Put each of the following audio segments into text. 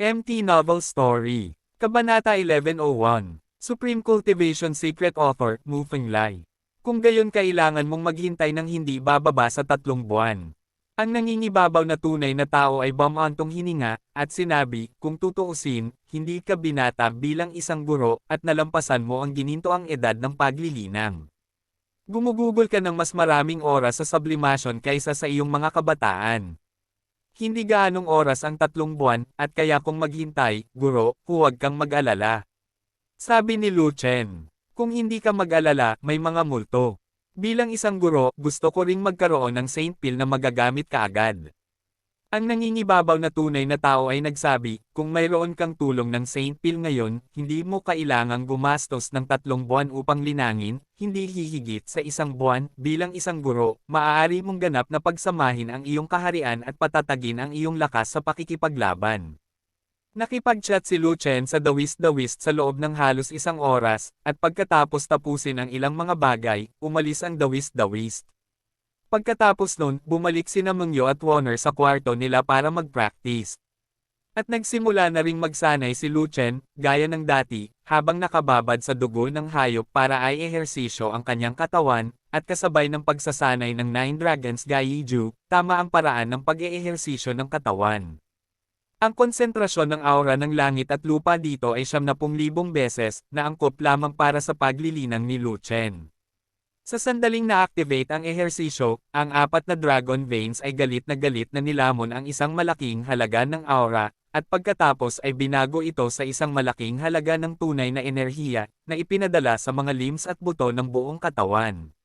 MT Novel Story. Kabanata 1101. Supreme Cultivation Secret Author, Mu Fenglai. Kung gayon kailangan mong maghintay ng hindi bababa sa 3 buwan. Ang nangingibabaw na tunay na tao ay bumantong hininga, at sinabi, kung tutuusin, hindi ka binata bilang isang guro, at nalampasan mo ang ginintoang edad ng paglilinang. Gumugugol ka ng mas maraming oras sa sublimasyon kaysa sa iyong mga kabataan. Hindi gaanong oras ang 3 buwan, at kaya kung maghintay, guro, huwag kang mag-alala. Sabi ni Lu Chen, kung hindi ka mag-alala, may mga multo. Bilang isang guro, gusto ko ring magkaroon ng Saint Pill na magagamit kaagad. Ang nangingibabaw na tunay na tao ay nagsabi, kung mayroon kang tulong ng Saint Pill ngayon, hindi mo kailangang gumastos ng 3 buwan upang linangin, hindi hihigit sa 1 buwan. Bilang isang guro, maaari mong ganap na pagsamahin ang iyong kaharian at patatagin ang iyong lakas sa pakikipaglaban. Nakipag-chat si Lu Chen sa dawis-dawis sa loob ng halos 1 oras, at pagkatapos tapusin ang ilang mga bagay, umalis ang dawis-dawis. Pagkatapos nun, bumalik sina Mengyo at Warner sa kwarto nila para mag-practice. At nagsimula na ring magsanay si Lu Chen, gaya ng dati, habang nakababad sa dugo ng hayop para ay ehersisyo ang kanyang katawan, at kasabay ng pagsasanay ng 9 Dragons Gaiju, tama ang paraan ng pag-eehersisyo ng katawan. Ang konsentrasyon ng aura ng langit at lupa dito ay 70,000 beses, na angkop lamang para sa paglilinang ni Lu Chen. Sa sandaling na-activate ang ehersisyo, ang 4 na dragon veins ay galit na nilamon ang isang malaking halaga ng aura, at pagkatapos ay binago ito sa isang malaking halaga ng tunay na enerhiya, na ipinadala sa mga limbs at buto ng buong katawan.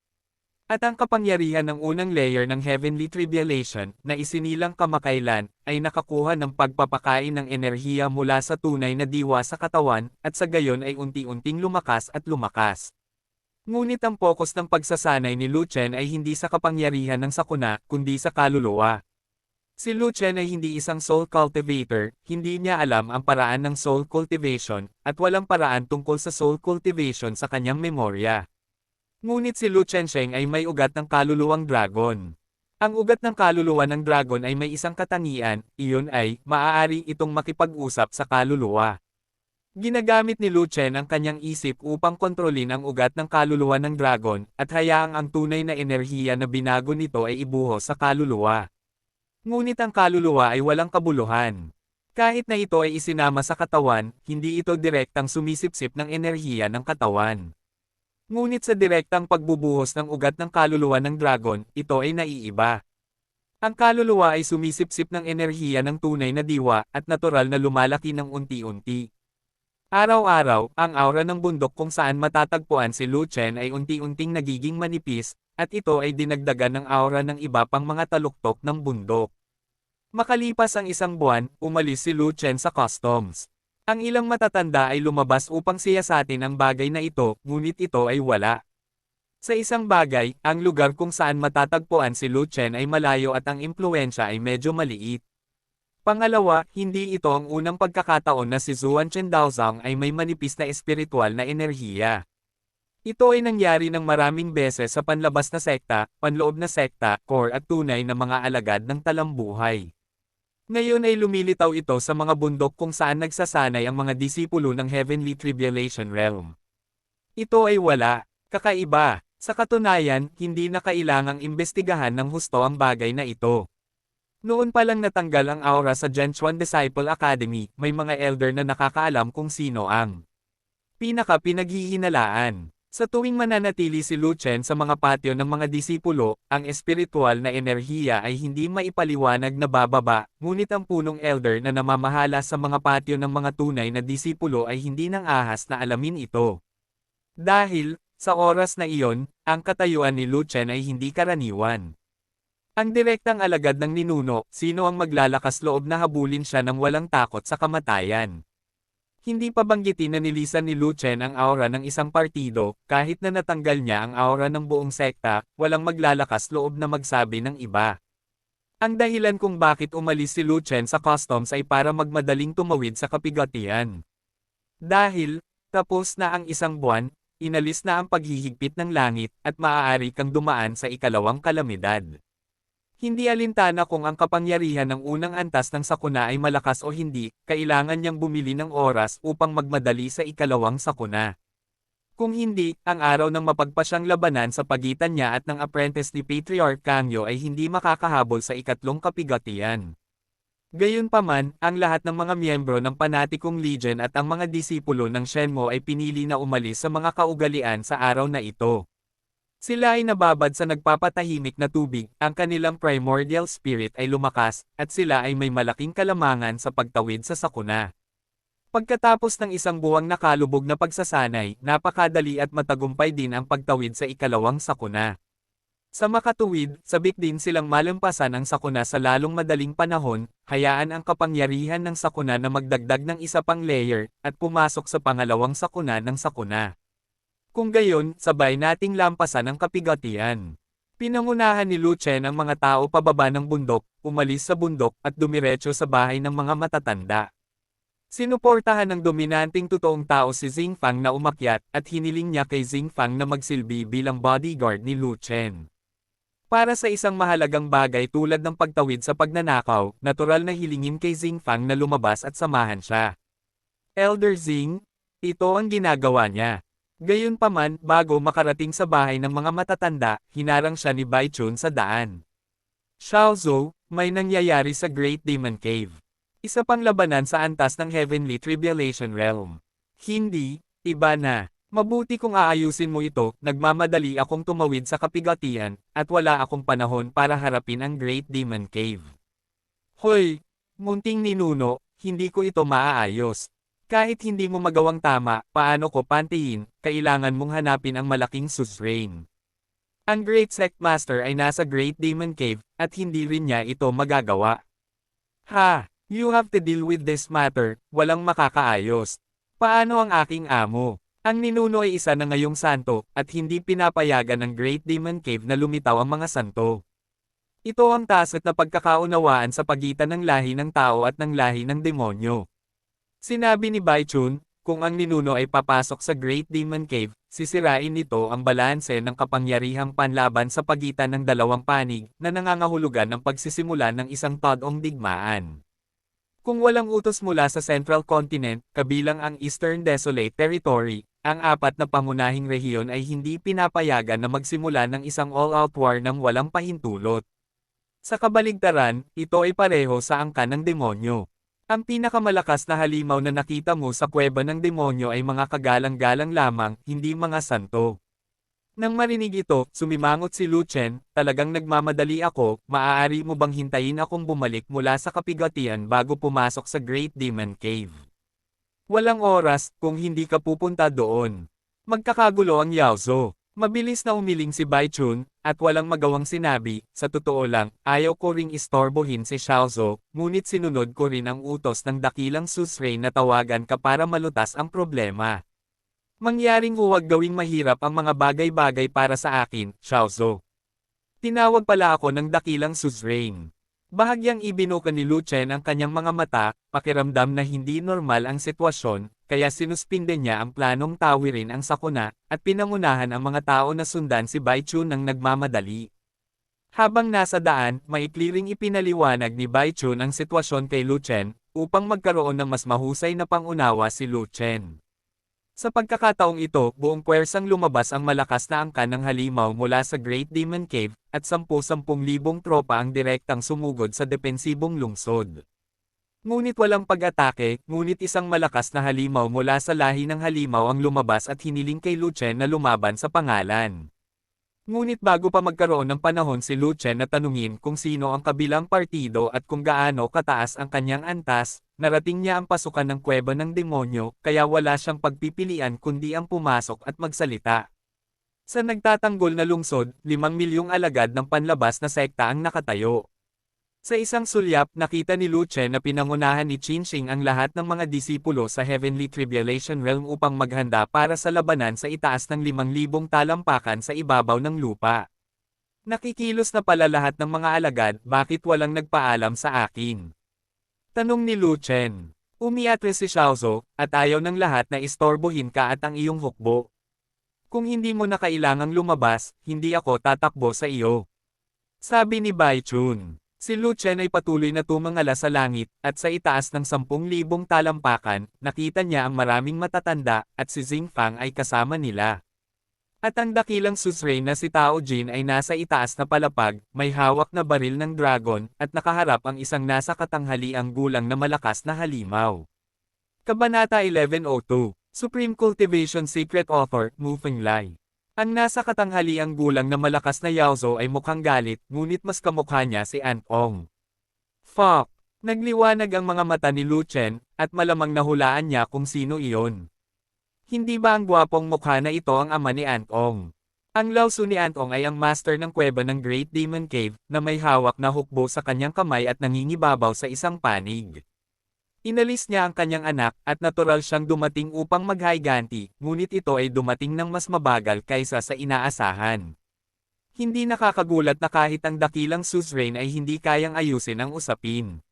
At ang kapangyarihan ng unang layer ng Heavenly Tribulation, na isinilang kamakailan, ay nakakuha ng pagpapakain ng enerhiya mula sa tunay na diwa sa katawan, at sa gayon ay unti-unting lumakas at lumakas. Ngunit ang focus ng pagsasanay ni Lu Chen ay hindi sa kapangyarihan ng sakuna, kundi sa kaluluwa. Si Lu Chen ay hindi isang soul cultivator, hindi niya alam ang paraan ng soul cultivation, at walang paraan tungkol sa soul cultivation sa kanyang memorya. Ngunit si Lu Chen Sheng ay may ugat ng kaluluwang dragon. Ang ugat ng kaluluwa ng dragon ay may isang katangian, iyon ay, maaari itong makipag-usap sa kaluluwa. Ginagamit ni Lu Chen ang kanyang isip upang kontrolin ang ugat ng kaluluwa ng dragon, at hayaang ang tunay na enerhiya na binago nito ay ibuhos sa kaluluwa. Ngunit ang kaluluwa ay walang kabuluhan. Kahit na ito ay isinama sa katawan, hindi ito direktang sumisipsip ng enerhiya ng katawan. Ngunit sa direktang pagbubuhos ng ugat ng kaluluwa ng dragon, ito ay naiiba. Ang kaluluwa ay sumisipsip ng enerhiya ng tunay na diwa, at natural na lumalaki ng unti-unti. Araw-araw, ang aura ng bundok kung saan matatagpuan si Lu Chen ay unti-unting nagiging manipis, at ito ay dinagdagan ng aura ng iba pang mga taluktok ng bundok. Makalipas ang 1 buwan, umalis si Lu Chen sa customs. Ang ilang matatanda ay lumabas upang siyasatin ang bagay na ito, ngunit ito ay wala. Sa isang bagay, ang lugar kung saan matatagpuan si Lu Chen ay malayo at ang impluwensya ay medyo maliit. Pangalawa, hindi ito ang unang pagkakataon na si Zuan Chen Daozang ay may manipis na espiritual na enerhiya. Ito ay nangyari ng maraming beses sa panlabas na sekta, panloob na sekta, core at tunay na mga alagad ng talambuhay. Ngayon ay lumilitaw ito sa mga bundok kung saan nagsasanay ang mga disipulo ng Heavenly Tribulation Realm. Ito ay wala, kakaiba. Sa katunayan, hindi na kailangang imbestigahan ng husto ang bagay na ito. Noon pa lang natanggal ang aura sa Zhenchuan Disciple Academy, may mga elder na nakakaalam kung sino ang pinaka-pinaghihinalaan. Sa tuwing mananatili si Lu Chen sa mga patio ng mga disipulo, ang espiritual na enerhiya ay hindi maipaliwanag na bababa, ngunit ang punong elder na namamahala sa mga patio ng mga tunay na disipulo ay hindi nang ahas na alamin ito. Dahil, sa oras na iyon, ang katayuan ni Lu Chen ay hindi karaniwan. Ang direktang alagad ng ninuno, sino ang maglalakas loob na habulin siya ng walang takot sa kamatayan. Hindi pa banggitin na nilisan ni Lu Chen ang aura ng isang partido, kahit na natanggal niya ang aura ng buong sekta, walang maglalakas loob na magsabi ng iba. Ang dahilan kung bakit umalis si Lu Chen sa customs ay para magmadaling tumawid sa kapigatian. Dahil, tapos na ang 1 buwan, inalis na ang paghihigpit ng langit, at maaari kang dumaan sa ikalawang kalamidad. Hindi alintana kung ang kapangyarihan ng unang antas ng sakuna ay malakas o hindi, kailangan niyang bumili ng oras upang magmadali sa ikalawang sakuna. Kung hindi, ang araw ng mapagpasyang labanan sa pagitan niya at ng apprentice ni Patriarch Kangyo ay hindi makakahabol sa ikatlong kapigatian. Gayunpaman, ang lahat ng mga miyembro ng Panatikong Legion at ang mga disipulo ng Shenmue ay pinili na umalis sa mga kaugalian sa araw na ito. Sila ay nababad sa nagpapatahimik na tubig, ang kanilang primordial spirit ay lumakas, at sila ay may malaking kalamangan sa pagtawid sa sakuna. Pagkatapos ng isang buwang nakalubog na pagsasanay, napakadali at matagumpay din ang pagtawid sa ikalawang sakuna. Sa makatuwid, sabik din silang malampasan ang sakuna sa lalong madaling panahon, hayaan ang kapangyarihan ng sakuna na magdagdag ng isa pang layer, at pumasok sa pangalawang sakuna ng sakuna. Kung gayon, sabay nating lampasan ang kapigatian. Pinangunahan ni Lu Chen ang mga tao pababa ng bundok, umalis sa bundok at dumiretso sa bahay ng mga matatanda. Sinuportahan ng dominanting totoong tao si Xing Fang na umakyat at hiniling niya kay Xing Fang na magsilbi bilang bodyguard ni Lu Chen. Para sa isang mahalagang bagay tulad ng pagtawid sa pagnanakaw, natural na hilingin kay Xing Fang na lumabas at samahan siya. Elder Xing, ito ang ginagawa niya. Gayunpaman, bago makarating sa bahay ng mga matatanda, hinarang siya ni Bai Chun sa daan. Xiao Zhou, may nangyayari sa Great Demon Cave. Isa pang labanan sa antas ng Heavenly Tribulation Realm. Hindi, iba na. Mabuti kung aayusin mo ito, nagmamadali akong tumawid sa kapigatian, at wala akong panahon para harapin ang Great Demon Cave. Hoy! Munting ninuno, hindi ko ito maaayos. Kahit hindi mo magawang tama, paano ko pantihin, kailangan mong hanapin ang malaking suzerain. Ang Great Sect Master ay nasa Great Demon Cave, at hindi rin niya ito magagawa. Ha! You have to deal with this matter, walang makakaayos. Paano ang aking amo? Ang ninuno ay isa na ngayong santo, at hindi pinapayagan ng Great Demon Cave na lumitaw ang mga santo. Ito ang taset na pagkakaunawaan sa pagitan ng lahi ng tao at ng lahi ng demonyo. Sinabi ni Bai Chun, kung ang ninuno ay papasok sa Great Demon Cave, sisirain nito ang balanse ng kapangyarihang panlaban sa pagitan ng dalawang panig na nangangahulugan ng pagsisimula ng isang todong digmaan. Kung walang utos mula sa Central Continent, kabilang ang Eastern Desolate Territory, ang apat na pangunahing rehiyon ay hindi pinapayagan na magsimula ng isang all-out war ng walang pahintulot. Sa kabaligtaran, ito ay pareho sa angkan ng demonyo. Ang pinakamalakas na halimaw na nakita mo sa kuweba ng demonyo ay mga kagalang-galang lamang, hindi mga santo. Nang marinig ito, sumimangot si Lu Chen, talagang nagmamadali ako, maaari mo bang hintayin akong bumalik mula sa kapigatian bago pumasok sa Great Demon Cave? Walang oras, kung hindi ka pupunta doon. Magkakagulo ang Yaozo. Mabilis na umiling si Bai Chun, at walang magawang sinabi, sa totoo lang, ayaw ko ring istorbohin si Xiaozo, ngunit sinunod ko rin ang utos ng dakilang suzerain na tawagan ka para malutas ang problema. Mangyaring huwag gawing mahirap ang mga bagay-bagay para sa akin, Xiaozo. Tinawag pala ako ng dakilang suzerain. Bahagyang ibinuka ni Lu Chen ang kanyang mga mata, pakiramdam na hindi normal ang sitwasyon, kaya sinuspinde niya ang planong tawirin ang sakuna, at pinangunahan ang mga tao na sundan si Bai Chun ng nagmamadali. Habang nasa daan, maikli ring ipinaliwanag ni Bai Chun ang sitwasyon kay Lu Chen, upang magkaroon ng mas mahusay na pangunawa si Lu Chen. Sa pagkakataong ito, buong puwersang lumabas ang malakas na angkan ng halimaw mula sa Great Demon Cave, at 10,000 tropa ang direktang sumugod sa depensibong lungsod. Ngunit walang pag-atake, ngunit isang malakas na halimaw mula sa lahi ng halimaw ang lumabas at hiniling kay Lu Chen na lumaban sa pangalan. Ngunit bago pa magkaroon ng panahon si Lu Chen na tanungin kung sino ang kabilang partido at kung gaano kataas ang kanyang antas, narating niya ang pasukan ng kuweba ng demonyo, kaya wala siyang pagpipilian kundi ang pumasok at magsalita. Sa nagtatanggol na lungsod, 5 milyong alagad ng panlabas na sekta ang nakatayo. Sa isang sulyap, nakita ni Lu Chen na pinangunahan ni Qin Shing ang lahat ng mga disipulo sa Heavenly Tribulation Realm upang maghanda para sa labanan sa itaas ng 5,000 talampakan sa ibabaw ng lupa. Nakikilos na pala lahat ng mga alagad, bakit walang nagpaalam sa akin? Tanong ni Lu Chen. Umiatres si Xiaozo, at ayaw ng lahat na istorbohin ka at ang iyong hukbo. Kung hindi mo na kailangang lumabas, hindi ako tatakbo sa iyo. Sabi ni Bai Chun. Si Lu Chen ay patuloy na tumangala sa langit, at sa itaas ng 10,000 talampakan, nakita niya ang maraming matatanda, at si Xing Fang ay kasama nila. At ang dakilang suzerain na si Tao Jin ay nasa itaas na palapag, may hawak na baril ng dragon, at nakaharap ang isang nasa katanghaliang gulang na malakas na halimaw. Kabanata 1102, Supreme Cultivation Secret Author, Mu Fenglai. Ang nasa katanghaliang gulang na malakas na Yaozo ay mukhang galit, ngunit mas kamukha niya si Ant Ong. Fuck! Nagliwanag ang mga mata ni Lu Chen, at malamang nahulaan niya kung sino iyon. Hindi ba ang gwapong mukha na ito ang ama ni Ant Ong? Ang Lao Tzu ni Ant Ong ay ang master ng kuweba ng Great Demon Cave, na may hawak na hukbo sa kanyang kamay at nangingibabaw sa isang panig. Inalis niya ang kanyang anak, at natural siyang dumating upang maghayganti, ngunit ito ay dumating ng mas mabagal kaysa sa inaasahan. Hindi nakakagulat na kahit ang dakilang suzerain ay hindi kayang ayusin ang usapin.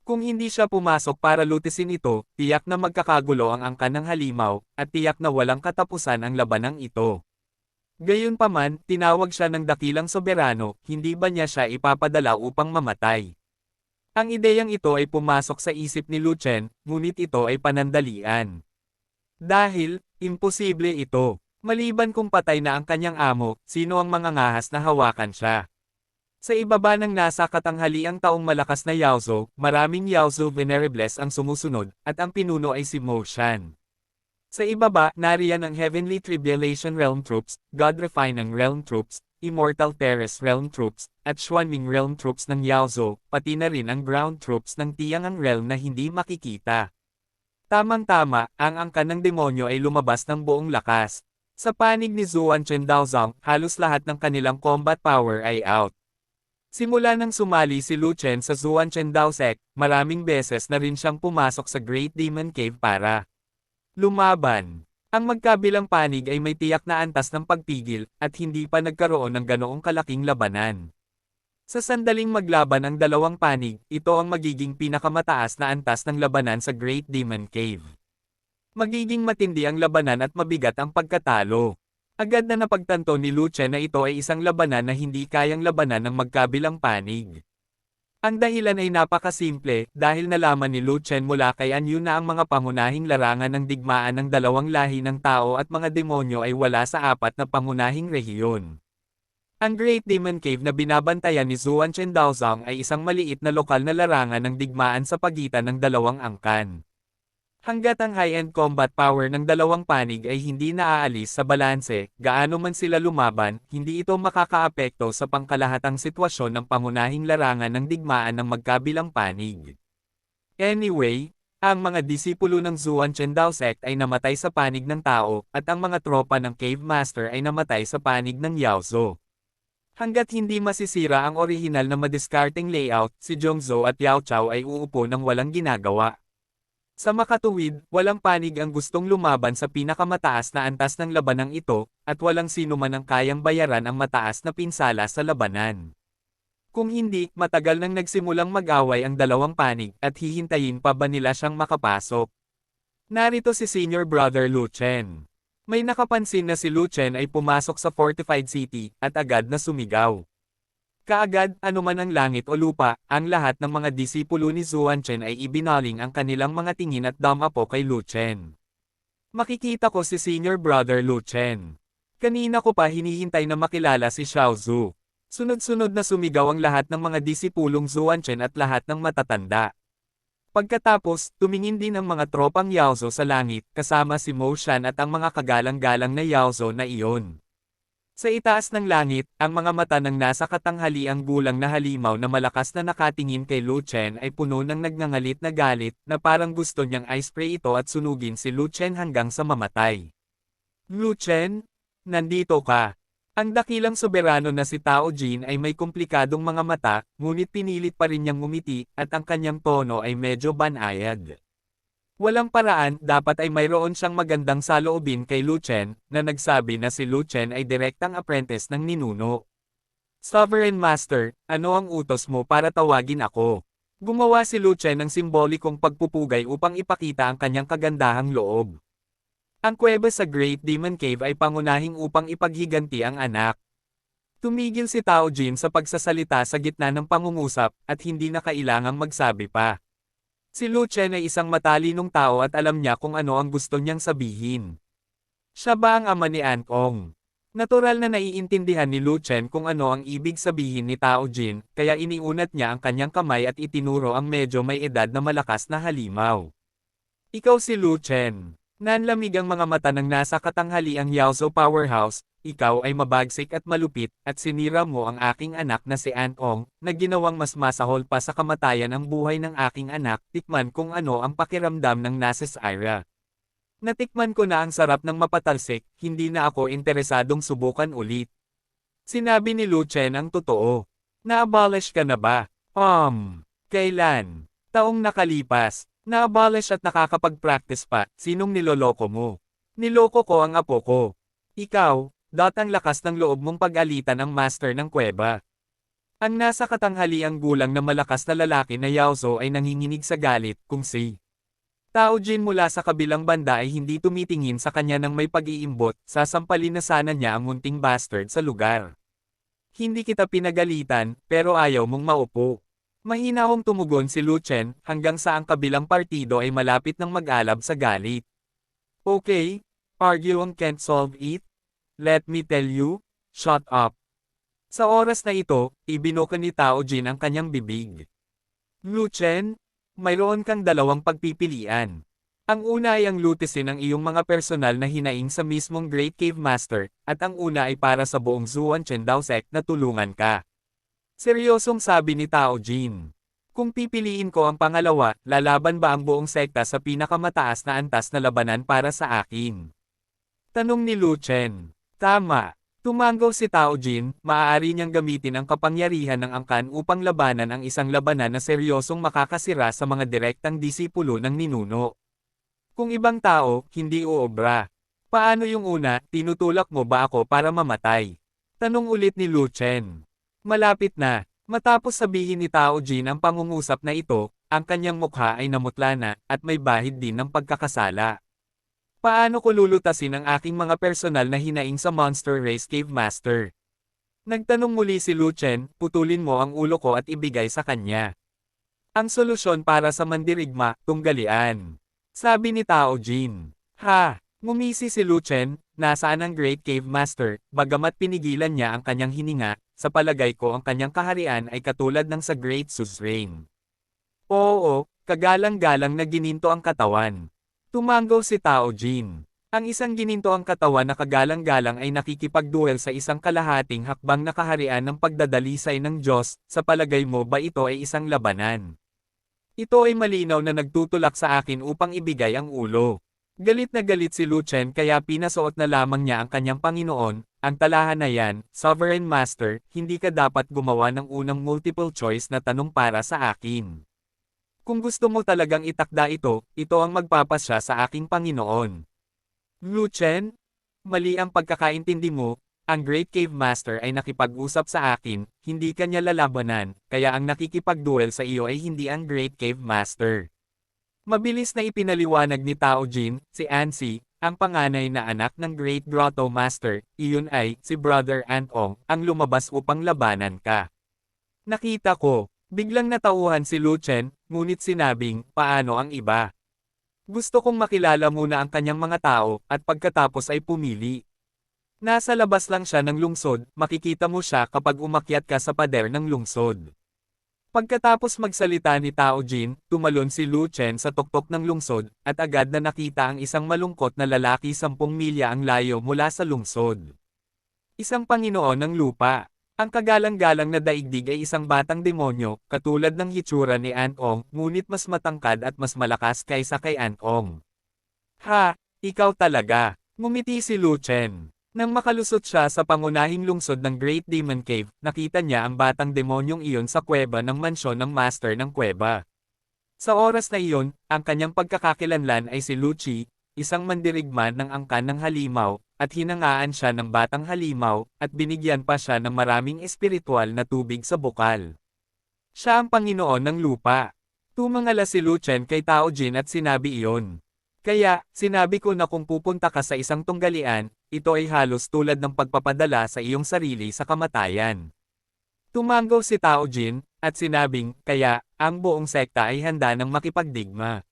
Kung hindi siya pumasok para lutisin ito, tiyak na magkakagulo ang angkan ng halimaw, at tiyak na walang katapusan ang labanang ito. Gayunpaman, tinawag siya ng dakilang soberano, hindi ba niya siya ipapadala upang mamatay? Ang ideyang ito ay pumasok sa isip ni Lu Chen, ngunit ito ay panandalian. Dahil, imposible ito. Maliban kung patay na ang kanyang amo, sino ang mangangahas na hawakan siya? Sa ibaba ng nasa katanghaliang taong malakas na Yaozo, maraming Yaozo Venerables ang sumusunod, at ang pinuno ay si Mo Shan. Sa ibaba, nariyan ang Heavenly Tribulation Realm Troops, God Refinang Realm Troops, Immortal Terrace Realm Troops, at Xuanming Realm Troops ng Yaozo, pati na rin ang Ground Troops ng Tiangang Realm na hindi makikita. Tamang-tama, ang angkan ng demonyo ay lumabas ng buong lakas. Sa panig ni Zuan Chen Daozong, halos lahat ng kanilang combat power ay out. Simula nang sumali si Lu Chen sa Zuan Chen Dao Sect, maraming beses na rin siyang pumasok sa Great Demon Cave para lumaban. Ang magkabilang panig ay may tiyak na antas ng pagpigil, at hindi pa nagkaroon ng ganoong kalaking labanan. Sa sandaling maglaban ang dalawang panig, ito ang magiging pinakamataas na antas ng labanan sa Great Demon Cave. Magiging matindi ang labanan at mabigat ang pagkatalo. Agad na napagtanto ni Lu Chen na ito ay isang labanan na hindi kayang labanan ng magkabilang panig. Ang dahilan ay napakasimple, dahil nalaman ni Lu Chen mula kay An Yu na ang mga pangunahing larangan ng digmaan ng dalawang lahi ng tao at mga demonyo ay wala sa apat na pangunahing rehiyon. Ang Great Demon Cave na binabantayan ni Zuan Chen Daozong ay isang maliit na lokal na larangan ng digmaan sa pagitan ng dalawang angkan. Hanggat ang high-end combat power ng dalawang panig ay hindi naaalis sa balanse, gaano man sila lumaban, hindi ito makakaapekto sa pangkalahatang sitwasyon ng pangunahing larangan ng digmaan ng magkabilang panig. Anyway, ang mga disipulo ng Zuan Chen Dao Sect ay namatay sa panig ng tao, at ang mga tropa ng Cave Master ay namatay sa panig ng Yaozo. Hanggat hindi masisira ang orihinal na madiskarteng layout, si Zhongzhou at Yao Chao ay uupo ng walang ginagawa. Sa makatuwid, walang panig ang gustong lumaban sa pinakamataas na antas ng labanang ito, at walang sino man ang kayang bayaran ang mataas na pinsala sa labanan. Kung hindi, matagal nang nagsimulang mag-away ang dalawang panig, at hihintayin pa ba nila siyang makapasok? Narito si Senior Brother Lu Chen. May nakapansin na si Lu Chen ay pumasok sa fortified city, at agad na sumigaw. Kaagad, anuman ang langit o lupa, ang lahat ng mga disipulo ni Zuan Chen ay ibinaling ang kanilang mga tingin at damapo kay Lu Chen. Makikita ko si Senior Brother Lu Chen. Kanina ko pa hinihintay na makilala si Xiao Zhu. Sunod-sunod na sumigaw ang lahat ng mga disipulong Zuan Chen at lahat ng matatanda. Pagkatapos, tumingin din ang mga tropang Yaozo sa langit, kasama si Mo Shan at ang mga kagalang-galang na Yaozo na iyon. Sa itaas ng langit, ang mga mata ng nasa katanghaliang gulang na halimaw na malakas na nakatingin kay Lu Chen ay puno ng nagngangalit na galit, na parang gusto niyang i-spray ito at sunugin si Lu Chen hanggang sa mamatay. Lu Chen? Nandito ka. Ang dakilang soberano na si Tao Jin ay may komplikadong mga mata, ngunit pinilit pa rin niyang ngumiti, at ang kanyang tono ay medyo banayad. Walang paraan, dapat ay mayroon siyang magandang saloobin kay Lu Chen, na nagsabi na si Lu Chen ay direktang apprentice ng ninuno. Sovereign Master, ano ang utos mo para tawagin ako? Gumawa si Lu Chen ng simbolikong pagpupugay upang ipakita ang kanyang kagandahang loob. Ang kuweba sa Great Demon Cave ay pangunahing upang ipaghiganti ang anak. Tumigil si Tao Jin sa pagsasalita sa gitna ng pangungusap at hindi na kailangang magsabi pa. Si Lu Chen ay isang matalinong tao at alam niya kung ano ang gusto niyang sabihin. Siya ba ang ama ni An Ong? Natural na naiintindihan ni Lu Chen kung ano ang ibig sabihin ni Tao Jin, kaya iniunat niya ang kanyang kamay at itinuro ang medyo may edad na malakas na halimaw. Ikaw si Lu Chen. Nanlamig ang mga mata ng nasa katanghaliang Yaozhou Powerhouse, ikaw ay mabagsik at malupit, at sinira mo ang aking anak na si An Ong, na ginawang mas masahol pa sa kamatayan ang buhay ng aking anak, tikman kung ano ang pakiramdam ng Nases Ira. Natikman ko na ang sarap ng mapatalsik, hindi na ako interesadong subukan ulit. Sinabi ni Lu Chen ang totoo. Na-abolish ka na ba? Kailan? Taong nakalipas. Na-abolish at nakakapag-practice pa, sinong niloloko mo? Niloko ko ang apo ko. Ikaw, ang lakas ng loob mong pag-alitan ang master ng kuweba. Ang nasa katanghaliang gulang na malakas na lalaki na Yaozhou ay nanginginig sa galit, kung si Tao Jin mula sa kabilang banda ay hindi tumitingin sa kanya ng may pag-iimbot, sasampalin na sana niya ang munting bastard sa lugar. Hindi kita pinagalitan, pero ayaw mong maupo. Mahinahong tumugon si Lu Chen, hanggang sa ang kabilang partido ay malapit ng mag-alab sa galit. Okay, arguing can't solve it? Let me tell you, shut up. Sa oras na ito, ibinuka ni Tao Jin ang kanyang bibig. Lu Chen, mayroon kang dalawang pagpipilian. Ang una ay ang lutisin ang iyong mga personal na hinaing sa mismong Great Cave Master, at ang una ay para sa buong Zhuan Chen Dao Sect na tulungan ka. Seryosong sabi ni Tao Jin. Kung pipiliin ko ang pangalawa, lalaban ba ang buong sekta sa pinakamataas na antas na labanan para sa akin? Tanong ni Lu Chen. Tama. Tumanggaw si Tao Jin, maaari niyang gamitin ang kapangyarihan ng angkan upang labanan ang isang labanan na seryosong makakasira sa mga direktang disipulo ng ninuno. Kung ibang tao, hindi uobra. Paano yung una, tinutulak mo ba ako para mamatay? Tanong ulit ni Lu Chen. Malapit na. Matapos sabihin ni Tao Jin ang pangungusap na ito, ang kanyang mukha ay namutla na, at may bahid din ng pagkakasala. Paano ko lulutasin ang aking mga personal na hinaing sa Monster Race Cave Master? Nagtanong muli si Lu Chen, putulin mo ang ulo ko at ibigay sa kanya. Ang solusyon para sa mandirigma, tunggalian. Sabi ni Tao Jin. Ha! Ngumisi si Lu Chen, nasaan ang Great Cave Master, bagamat pinigilan niya ang kanyang hininga, sa palagay ko ang kanyang kaharian ay katulad ng sa Great Suzerain. Oo, kagalang-galang na gininto ang katawan. Tumanggaw si Tao Jin. Ang isang gininto ang katawan na kagalang-galang ay nakikipagduel sa isang kalahating hakbang na kaharian ng pagdadalisay ng Diyos, sa palagay mo ba ito ay isang labanan? Ito ay malinaw na nagtutulak sa akin upang ibigay ang ulo. Galit na galit si Lu Chen kaya pinasuot na lamang niya ang kanyang Panginoon, ang talahan na yan, Sovereign Master, hindi ka dapat gumawa ng unang multiple choice na tanong para sa akin. Kung gusto mo talagang itakda ito, ito ang magpapasya sa aking Panginoon. Lu Chen, mali ang pagkakaintindi mo, ang Great Cave Master ay nakipag-usap sa akin, hindi kanya lalabanan, kaya ang nakikipagduel sa iyo ay hindi ang Great Cave Master. Mabilis na ipinaliwanag ni Tao Jin, si Ansi, ang panganay na anak ng Great Grotto Master, iyon ay, si Brother An Ong, ang lumabas upang labanan ka. Nakita ko, biglang natauhan si Lu Chen, ngunit sinabing, paano ang iba? Gusto kong makilala muna ang kanyang mga tao, at pagkatapos ay pumili. Nasa labas lang siya ng lungsod, makikita mo siya kapag umakyat ka sa pader ng lungsod. Pagkatapos magsalita ni Tao Jin, tumalon si Lu Chen sa tuktok ng lungsod, at agad na nakita ang isang malungkot na lalaki 10 milya ang layo mula sa lungsod. Isang Panginoon ng lupa. Ang kagalang-galang na daigdig ay isang batang demonyo, katulad ng hitsura ni An Ong, ngunit mas matangkad at mas malakas kaysa kay An Ong. Ha! Ikaw talaga! Ngumiti si Lu Chen. Nang makalusot siya sa pangunahing lungsod ng Great Demon Cave, nakita niya ang batang demonyong iyon sa kuweba ng mansyon ng master ng kuweba. Sa oras na iyon, ang kanyang pagkakakilanlan ay si Lu Qi, isang mandirigma ng angkan ng halimaw, at hinangaan siya ng batang halimaw, at binigyan pa siya ng maraming espiritual na tubig sa bukal. Siya ang Panginoon ng lupa. Tumangala si Lu Chen kay Tao Jin at sinabi iyon. Kaya, sinabi ko na kung pupunta ka sa isang tunggalian, ito ay halos tulad ng pagpapadala sa iyong sarili sa kamatayan. Tumango si Tao Jin, at sinabing, kaya, ang buong sekta ay handa ng makipagdigma.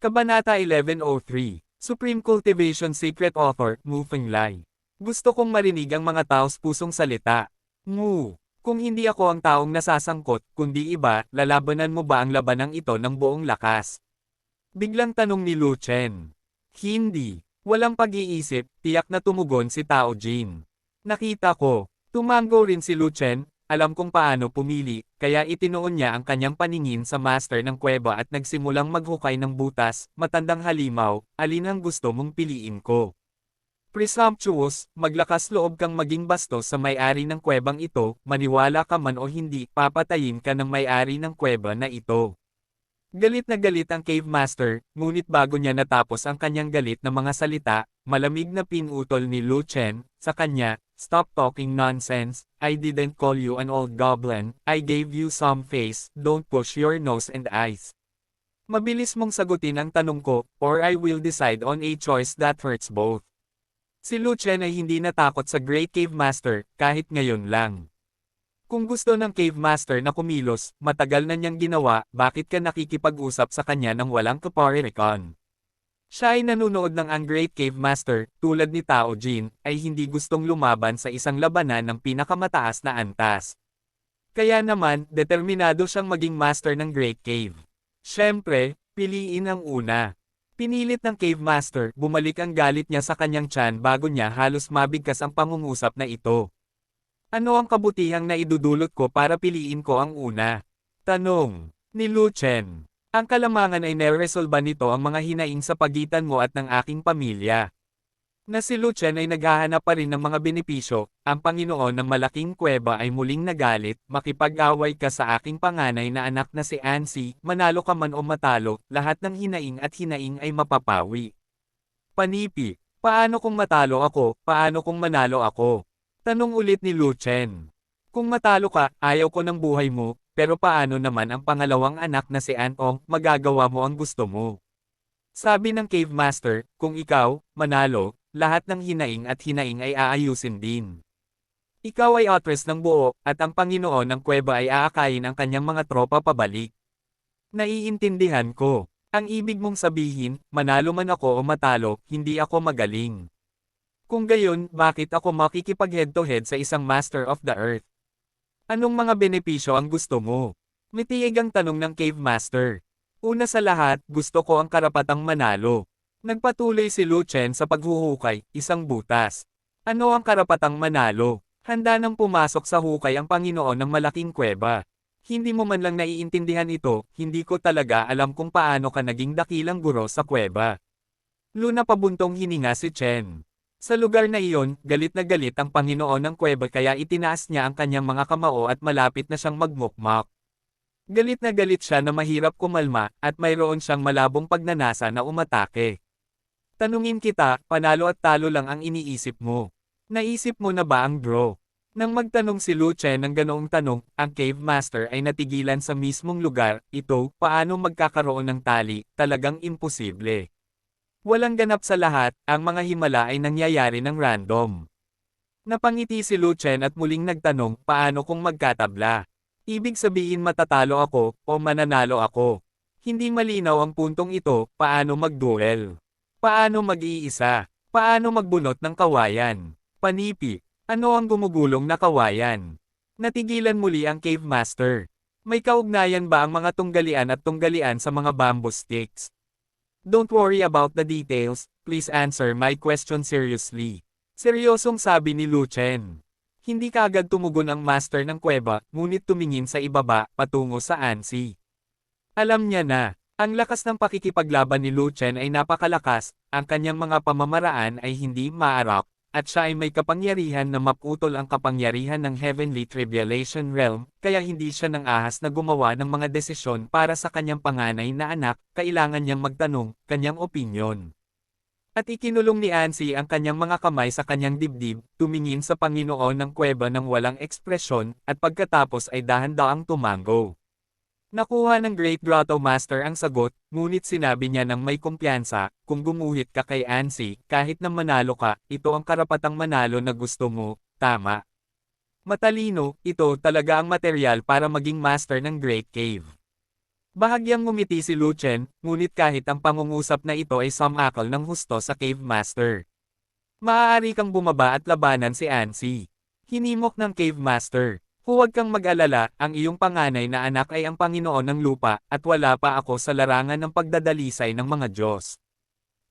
Kabanata 1103, Supreme Cultivation Secret Author, Mu Fenglai. Gusto kong marinig ang mga taos pusong salita. Mu, kung hindi ako ang taong nasasangkot, kundi iba, lalabanan mo ba ang labanang ito ng buong lakas? Biglang tanong ni Lu Chen. Hindi. Walang pag-iisip, tiyak na tumugon si Tao Jin. Nakita ko. Tumango rin si Lu Chen. Alam kung paano pumili, kaya itinuon niya ang kanyang paningin sa master ng kuweba at nagsimulang maghukay ng butas, matandang halimaw, alin ang gusto mong piliin ko. Presumptuous, maglakas loob kang maging bastos sa may-ari ng kuwebang ito, maniwala ka man o hindi, papatayin ka ng may-ari ng kuweba na ito. Galit na galit ang cave master, ngunit bago niya natapos ang kanyang galit na mga salita, malamig na pinutol ni Lu Chen sa kanya. Stop talking nonsense, I didn't call you an old goblin, I gave you some face, don't push your nose and eyes. Mabilis mong sagutin ang tanong ko, or I will decide on a choice that hurts both. Si Lu Chen ay hindi natakot sa Great Cave Master, kahit ngayon lang. Kung gusto ng Cave Master na kumilos, matagal na niyang ginawa, bakit ka nakikipag-usap sa kanya ng walang kaparirikon? Siya ay nanunood ng ang Great Cave Master, tulad ni Tao Jin, ay hindi gustong lumaban sa isang labanan ng pinakamataas na antas. Kaya naman, determinado siyang maging master ng Great Cave. Siyempre, piliin ang una. Pinilit ng Cave Master, bumalik ang galit niya sa kanyang tiyan bago niya halos mabigkas ang pangungusap na ito. Ano ang kabutihang na idudulot ko para piliin ko ang una? Tanong ni Lu Chen. Ang kalamangan ay neresolba nito ang mga hinaing sa pagitan mo at ng aking pamilya. Na si Lu Chen ay naghahanap pa rin ng mga benepisyo, ang Panginoon ng malaking kuweba ay muling nagalit, makipag-away ka sa aking panganay na anak na si Ansi, manalo ka man o matalo, lahat ng hinaing at hinaing ay mapapawi. Panipi, paano kung matalo ako, paano kung manalo ako? Tanong ulit ni Lu Chen. Kung matalo ka, ayaw ko ng buhay mo. Pero paano naman ang pangalawang anak na si Antong, magagawa mo ang gusto mo? Sabi ng Cave Master, kung ikaw, manalo, lahat ng hinaing at hinaing ay aayusin din. Ikaw ay atres ng buo, at ang Panginoon ng kuweba ay aakayin ang kanyang mga tropa pabalik. Naiintindihan ko. Ang ibig mong sabihin, manalo man ako o matalo, hindi ako magaling. Kung gayon, bakit ako makikipag head-to-head sa isang Master of the Earth? Anong mga benepisyo ang gusto mo? Mitiig ang tanong ng Cave Master. Una sa lahat, gusto ko ang karapatang manalo. Nagpatuloy si Lu Chen sa paghuhukay, isang butas. Ano ang karapatang manalo? Handa nang pumasok sa hukay ang Panginoon ng malaking kuweba. Hindi mo man lang naiintindihan ito, hindi ko talaga alam kung paano ka naging dakilang guro sa kuweba. Lu na pabuntong hininga si Chen. Sa lugar na iyon, galit na galit ang Panginoon ng kuweba kaya itinaas niya ang kanyang mga kamao at malapit na siyang magmukmak. Galit na galit siya na mahirap kumalma, at mayroon siyang malabong pagnanasa na umatake. Tanungin kita, panalo at talo lang ang iniisip mo. Naisip mo na ba ang draw? Nang magtanong si Lu Chen ng ganoong tanong, ang Cave Master ay natigilan sa mismong lugar. Ito, paano magkakaroon ng tali, talagang imposible. Walang ganap sa lahat, ang mga himala ay nangyayari ng random. Napangiti si Lu Chen at muling nagtanong, paano kung magkatabla? Ibig sabihin matatalo ako, o mananalo ako. Hindi malinaw ang puntong ito, paano mag-duel? Paano mag-iisa? Paano magbunot ng kawayan? Panipi, ano ang gumugulong na kawayan? Natigilan muli ang Cave Master. May kaugnayan ba ang mga tunggalian at tunggalian sa mga bamboo sticks? Don't worry about the details, please answer my question seriously. Seryosong sabi ni Lu Chen. Hindi kaagad tumugon ang master ng kuweba, ngunit tumingin sa ibaba, patungo sa Ansi. Alam niya na, ang lakas ng pakikipaglaban ni Lu Chen ay napakalakas, ang kanyang mga pamamaraan ay hindi maarap, at siya ay may kapangyarihan na maputol ang kapangyarihan ng Heavenly Tribulation Realm, kaya hindi siya nang ahas na gumawa ng mga desisyon para sa kanyang panganay na anak, kailangan niyang magtanong, kanyang opinyon. At ikinulong ni Ansi ang kanyang mga kamay sa kanyang dibdib, tumingin sa Panginoon ng kuweba ng walang ekspresyon, at pagkatapos ay dahan-daang tumango. Nakuha ng Great Grotto Master ang sagot, ngunit sinabi niya ng may kumpiyansa, kung gumuhit ka kay Ansi, kahit na manalo ka, ito ang karapatang manalo na gusto mo, tama. Matalino, ito talaga ang materyal para maging master ng Great Cave. Bahagyang ngumiti si Lu Chen, ngunit kahit ang pangungusap na ito ay sumakal ng husto sa Cave Master. Maaari kang bumaba at labanan si Ansi. Hinimok ng Cave Master. Huwag kang mag-alala, ang iyong panganay na anak ay ang Panginoon ng lupa, at wala pa ako sa larangan ng pagdadalisay ng mga Diyos.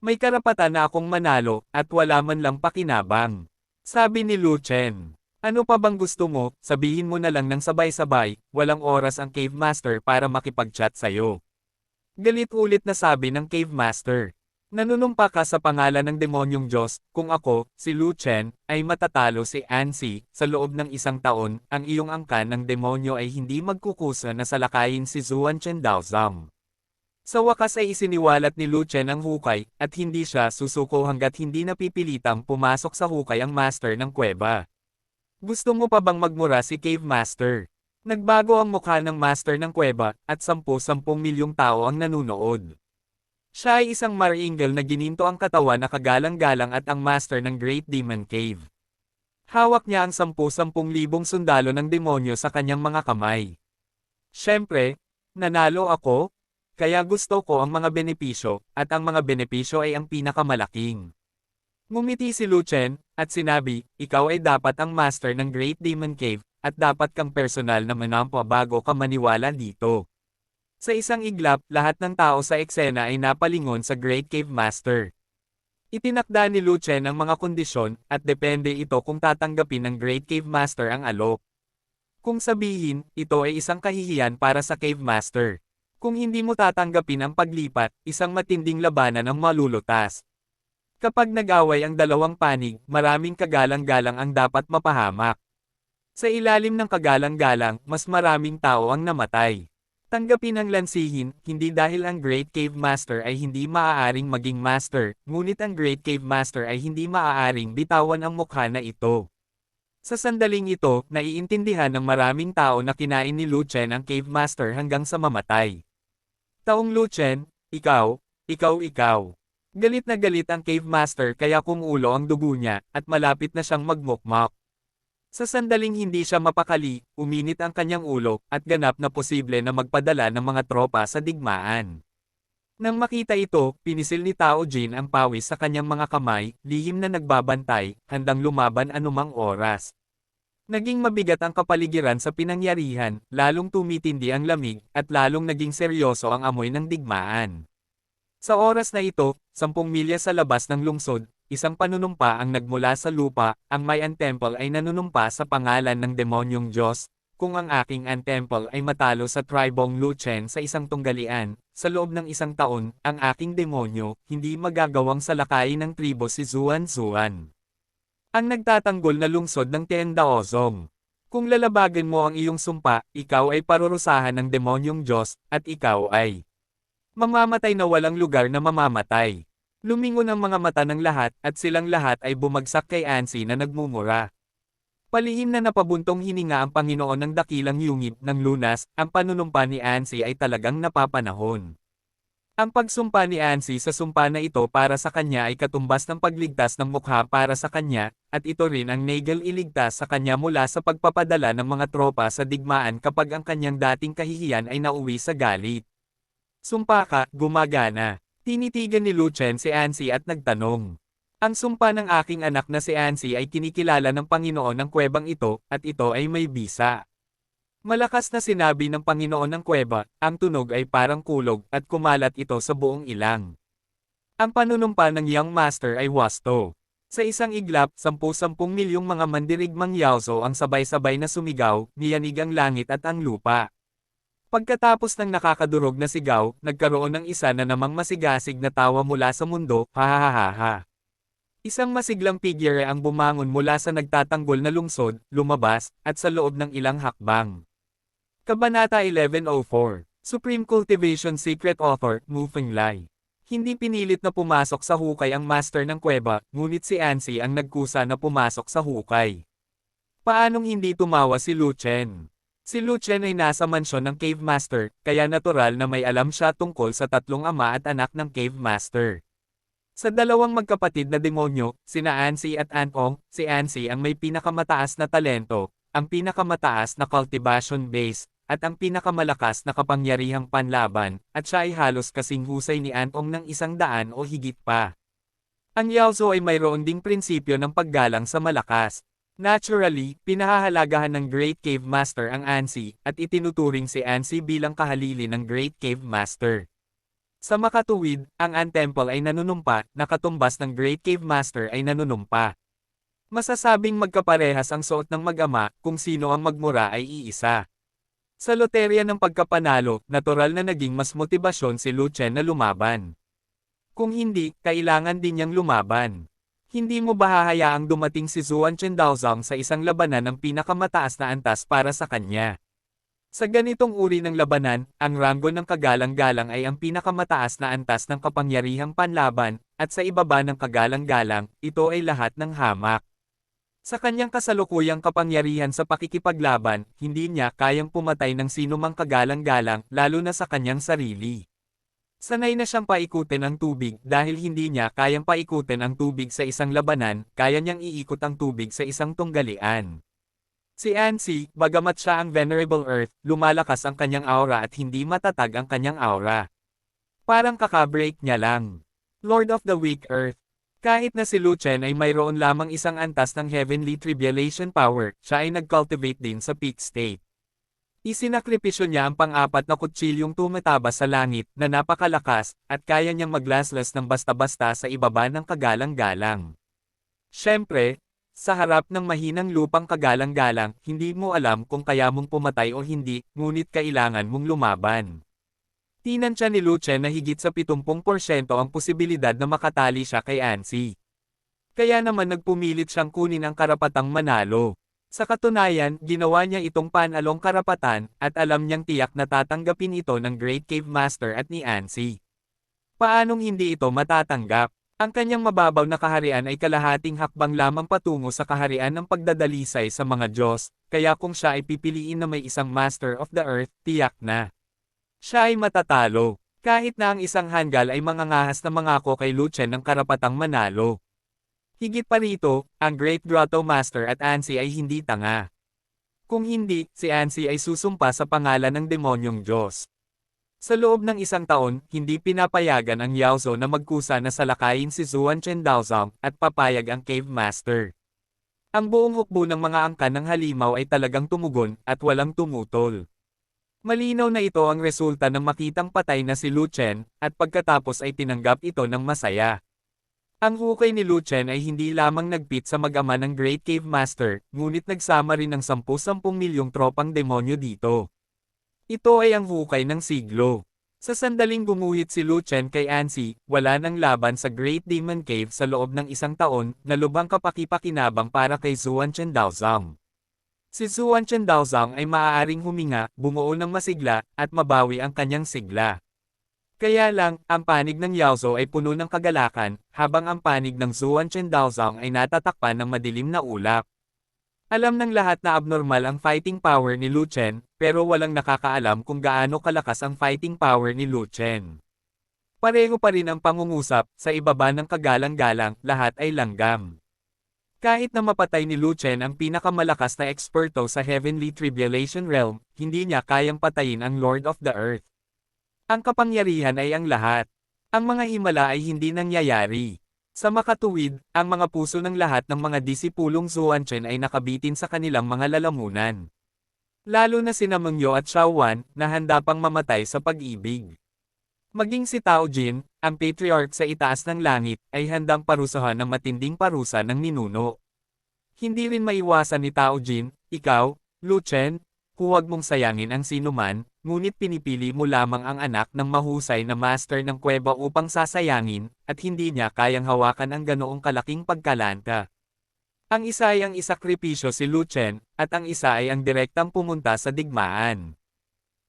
May karapatan na akong manalo, at wala man lang pakinabang. Sabi ni Lu Chen. Ano pa bang gusto mo, sabihin mo na lang ng sabay-sabay, walang oras ang Cave Master para makipag-chat sa'yo. Galit ulit na sabi ng Cave Master. Nanunumpa ka sa pangalan ng demonyong Diyos, kung ako, si Lu Chen, ay matatalo si Ansi, sa loob ng 1 taon, ang iyong angkan ng demonyo ay hindi magkukusa na salakayin si Zuan Chen Daozam. Sa wakas ay isiniwalat ni Lu Chen ang hukay, at hindi siya susuko hanggat hindi napipilitang pumasok sa hukay ang master ng kuweba. Gusto mo pa bang magmura si Cave Master? Nagbago ang mukha ng master ng kuweba, at 10-10 milyong tao ang nanunood. Siya ay isang maringel na gininto ang katawan na kagalang-galang at ang master ng Great Demon Cave. Hawak niya ang 10-10 libong sundalo ng demonyo sa kanyang mga kamay. Siyempre, nanalo ako, kaya gusto ko ang mga benepisyo, at ang mga benepisyo ay ang pinakamalaking. Ngumiti si Lu Chen, at sinabi, ikaw ay dapat ang master ng Great Demon Cave, at dapat kang personal na manampa bago ka maniwala dito. Sa isang iglap, lahat ng tao sa eksena ay napalingon sa Great Cave Master. Itinakda ni Lu Chen ang mga kondisyon, at depende ito kung tatanggapin ng Great Cave Master ang alok. Kung sabihin, ito ay isang kahihiyan para sa Cave Master. Kung hindi mo tatanggapin ang paglipat, isang matinding labanan ang malulutas. Kapag nag-away ang dalawang panig, maraming kagalang-galang ang dapat mapahamak. Sa ilalim ng kagalang-galang, mas maraming tao ang namatay. Tanggapin ang lansihin, hindi dahil ang Great Cave Master ay hindi maaaring maging master, ngunit ang Great Cave Master ay hindi maaaring bitawan ang mukha na ito. Sa sandaling ito, naiintindihan ng maraming tao na kinain ni Lu Chen ang Cave Master hanggang sa mamatay. Taong Lu Chen, ikaw. Galit na galit ang Cave Master kaya kumulo ang dugo niya, at malapit na siyang magmukmak. Sa sandaling hindi siya mapakali, uminit ang kanyang ulo, at ganap na posible na magpadala ng mga tropa sa digmaan. Nang makita ito, pinisil ni Tao Jin ang pawis sa kanyang mga kamay, lihim na nagbabantay, handang lumaban anumang oras. Naging mabigat ang kapaligiran sa pinangyarihan, lalong tumitindi ang lamig, at lalong naging seryoso ang amoy ng digmaan. Sa oras na ito, 10 milya sa labas ng lungsod, isang panunumpa ang nagmula sa lupa, ang Mayan Temple ay nanunumpa sa pangalan ng demonyong Diyos. Kung ang aking Temple ay matalo sa tribong Lu Chen sa isang tunggalian, sa loob ng 1 taon, ang aking demonyo, hindi magagawang salakayin ng tribo si Zuan. Ang nagtatanggol na lungsod ng Tiandaozong. Kung lalabagan mo ang iyong sumpa, ikaw ay parurusahan ng demonyong Diyos, at ikaw ay mamamatay na walang lugar na mamamatay. Lumingon ang mga mata ng lahat, at silang lahat ay bumagsak kay Ansi na nagmumura. Palihim na napabuntong hininga ang Panginoon ng dakilang yungib ng lunas, ang panunumpa ni Ansi ay talagang napapanahon. Ang pagsumpa ni Ansi sa sumpa na ito para sa kanya ay katumbas ng pagligtas ng mukha para sa kanya, at ito rin ang nagel iligtas sa kanya mula sa pagpapadala ng mga tropa sa digmaan kapag ang kanyang dating kahihiyan ay nauwi sa galit. Sumpa ka, gumagana. Tinitigan ni Lu Chen si Ansi at nagtanong. Ang sumpa ng aking anak na si Ansi ay kinikilala ng Panginoon ng kuwebang ito, at ito ay may bisa. Malakas na sinabi ng Panginoon ng kuweba, ang tunog ay parang kulog, at kumalat ito sa buong ilang. Ang panunumpa ng Young Master ay wasto. Sa isang iglap, 10-10 milyong mga mandirigmang Yaozo ang sabay-sabay na sumigaw, niyanig ang langit at ang lupa. Pagkatapos ng nakakadurog na sigaw, nagkaroon ng isa na namang masigasig na tawa mula sa mundo, hahaha. Isang masiglang figure ang bumangon mula sa nagtatanggol na lungsod, lumabas, at sa loob ng ilang hakbang. Kabanata 1104, Supreme Cultivation Secret Author, Mu Fenglai. Hindi pinilit na pumasok sa hukay ang master ng kuweba, ngunit si Ansi ang nagkusa na pumasok sa hukay. Paanong hindi tumawa si Lu Chen? Si Lu Chen ay nasa mansyon ng Cave Master, kaya natural na may alam siya tungkol sa tatlong ama at anak ng Cave Master. Sa dalawang magkapatid na demonyo, sina Ansi at Anong, si Ansi ang may pinakamataas na talento, ang pinakamataas na cultivation base, at ang pinakamalakas na kapangyarihang panlaban, at siya ay halos kasing husay ni Anong ng 100 o higit pa. Ang Yaozo ay mayroon ding prinsipyo ng paggalang sa malakas. Naturally, pinahahalagahan ng Great Cave Master ang Ansi, at itinuturing si Ansi bilang kahalili ng Great Cave Master. Sa makatuwid, ang An-Temple ay nanunumpa, na katumbas ng Great Cave Master ay nanunumpa. Masasabing magkaparehas ang suot ng mag-ama, kung sino ang magmura ay iisa. Sa loterya ng pagkapanalo, natural na naging mas motibasyon si Lu Chen na lumaban. Kung hindi, kailangan din niyang lumaban. Hindi mo ba hahayaang dumating si Zuan Chendaozong sa isang labanan ng pinakamataas na antas para sa kanya? Sa ganitong uri ng labanan, ang ranggo ng kagalang-galang ay ang pinakamataas na antas ng kapangyarihang panlaban, at sa ibaba ng kagalang-galang, ito ay lahat ng hamak. Sa kanyang kasalukuyang kapangyarihan sa pakikipaglaban, hindi niya kayang pumatay ng sinumang kagalang-galang, lalo na sa kanyang sarili. Sanay na siyang paikutin ang tubig dahil hindi niya kayang paikutin ang tubig sa isang labanan, kaya niyang iikot ang tubig sa isang tunggalian. Si Ansi, bagamat siya ang Venerable Earth, lumalakas ang kanyang aura at hindi matatag ang kanyang aura. Parang kakabreak niya lang. Lord of the Weak Earth. Kahit na si Lu Chen ay mayroon lamang isang antas ng Heavenly Tribulation Power, siya ay nag-cultivate din sa peak state. Isinakripisyo niya ang pang-apat na kutsilyong tumatabas sa langit, na napakalakas, at kaya niyang maglaslas ng basta-basta sa ibaba ng kagalang-galang. Siyempre, sa harap ng mahinang lupang kagalang-galang, hindi mo alam kung kaya mong pumatay o hindi, ngunit kailangan mong lumaban. Tinansya ni Lu Chen na higit sa 70% ang posibilidad na makatali siya kay Ansi. Kaya naman nagpumilit siyang kunin ang karapatang manalo. Sa katunayan, ginawa niya itong panalong karapatan, at alam niyang tiyak na tatanggapin ito ng Great Cave Master at ni Ansi. Paanong hindi ito matatanggap? Ang kanyang mababaw na kaharian ay kalahating hakbang lamang patungo sa kaharian ng pagdadalisay sa mga Diyos, kaya kung siya ay pipiliin na may isang Master of the Earth, tiyak na siya ay matatalo. Kahit na ang isang Hangul ay mangangahas na mangako kay Lu Chen ng karapatang manalo. Higit pa rito, ang Great Grotto Master at Ansi ay hindi tanga. Kung hindi, si Ansi ay susumpa sa pangalan ng demonyong Diyos. Sa loob ng isang taon, hindi pinapayagan ang Yaozo na magkusa na salakayin si Zuan Chendaozong, at papayag ang Cave Master. Ang buong hukbo ng mga angkan ng halimaw ay talagang tumugon, at walang tumutol. Malinaw na ito ang resulta ng makitang patay na si Lu Chen, at pagkatapos ay tinanggap ito ng masaya. Ang hukay ni Lu Chen ay hindi lamang nagpit sa mag-ama ng Great Cave Master, ngunit nagsama rin ng 10-10 milyong tropang demonyo dito. Ito ay ang hukay ng siglo. Sa sandaling gumuhit si Lu Chen kay Ansi, wala nang laban sa Great Demon Cave sa loob ng isang taon, na lubhang kapakipakinabang para kay Zuan Chendaozong. Si Zuan Chendaozong ay maaaring huminga, bumuo ng masigla, at mabawi ang kanyang sigla. Kaya lang, ang panig ng Yaozo ay puno ng kagalakan, habang ang panig ng Zuan Chendaozong ay natatakpan ng madilim na ulap. Alam ng lahat na abnormal ang fighting power ni Lu Chen, pero walang nakakaalam kung gaano kalakas ang fighting power ni Lu Chen. Pareho pa rin ang pangungusap, sa ibaba ng kagalang-galang, lahat ay langgam. Kahit na mapatay ni Lu Chen ang pinakamalakas na eksperto sa Heavenly Tribulation Realm, hindi niya kayang patayin ang Lord of the Earth. Ang kapangyarihan ay ang lahat. Ang mga himala ay hindi nangyayari. Sa makatuwid, ang mga puso ng lahat ng mga disipulong Zuan Chen ay nakabitin sa kanilang mga lalamunan. Lalo na sina Mengyo at Xiaowan, na handa pang mamatay sa pag-ibig. Maging si Tao Jin, ang patriarch sa itaas ng langit, ay handang parusahan ng matinding parusa ng ninuno. Hindi rin maiwasan ni Tao Jin, ikaw, Lu Chen, huwag mong sayangin ang sinuman, ngunit pinipili mo lamang ang anak ng mahusay na master ng kuweba upang sasayangin, at hindi niya kayang hawakan ang ganoong kalaking pagkalanta. Ang isa ay ang isakripisyo si Lu Chen, at ang isa ay ang direktang pumunta sa digmaan.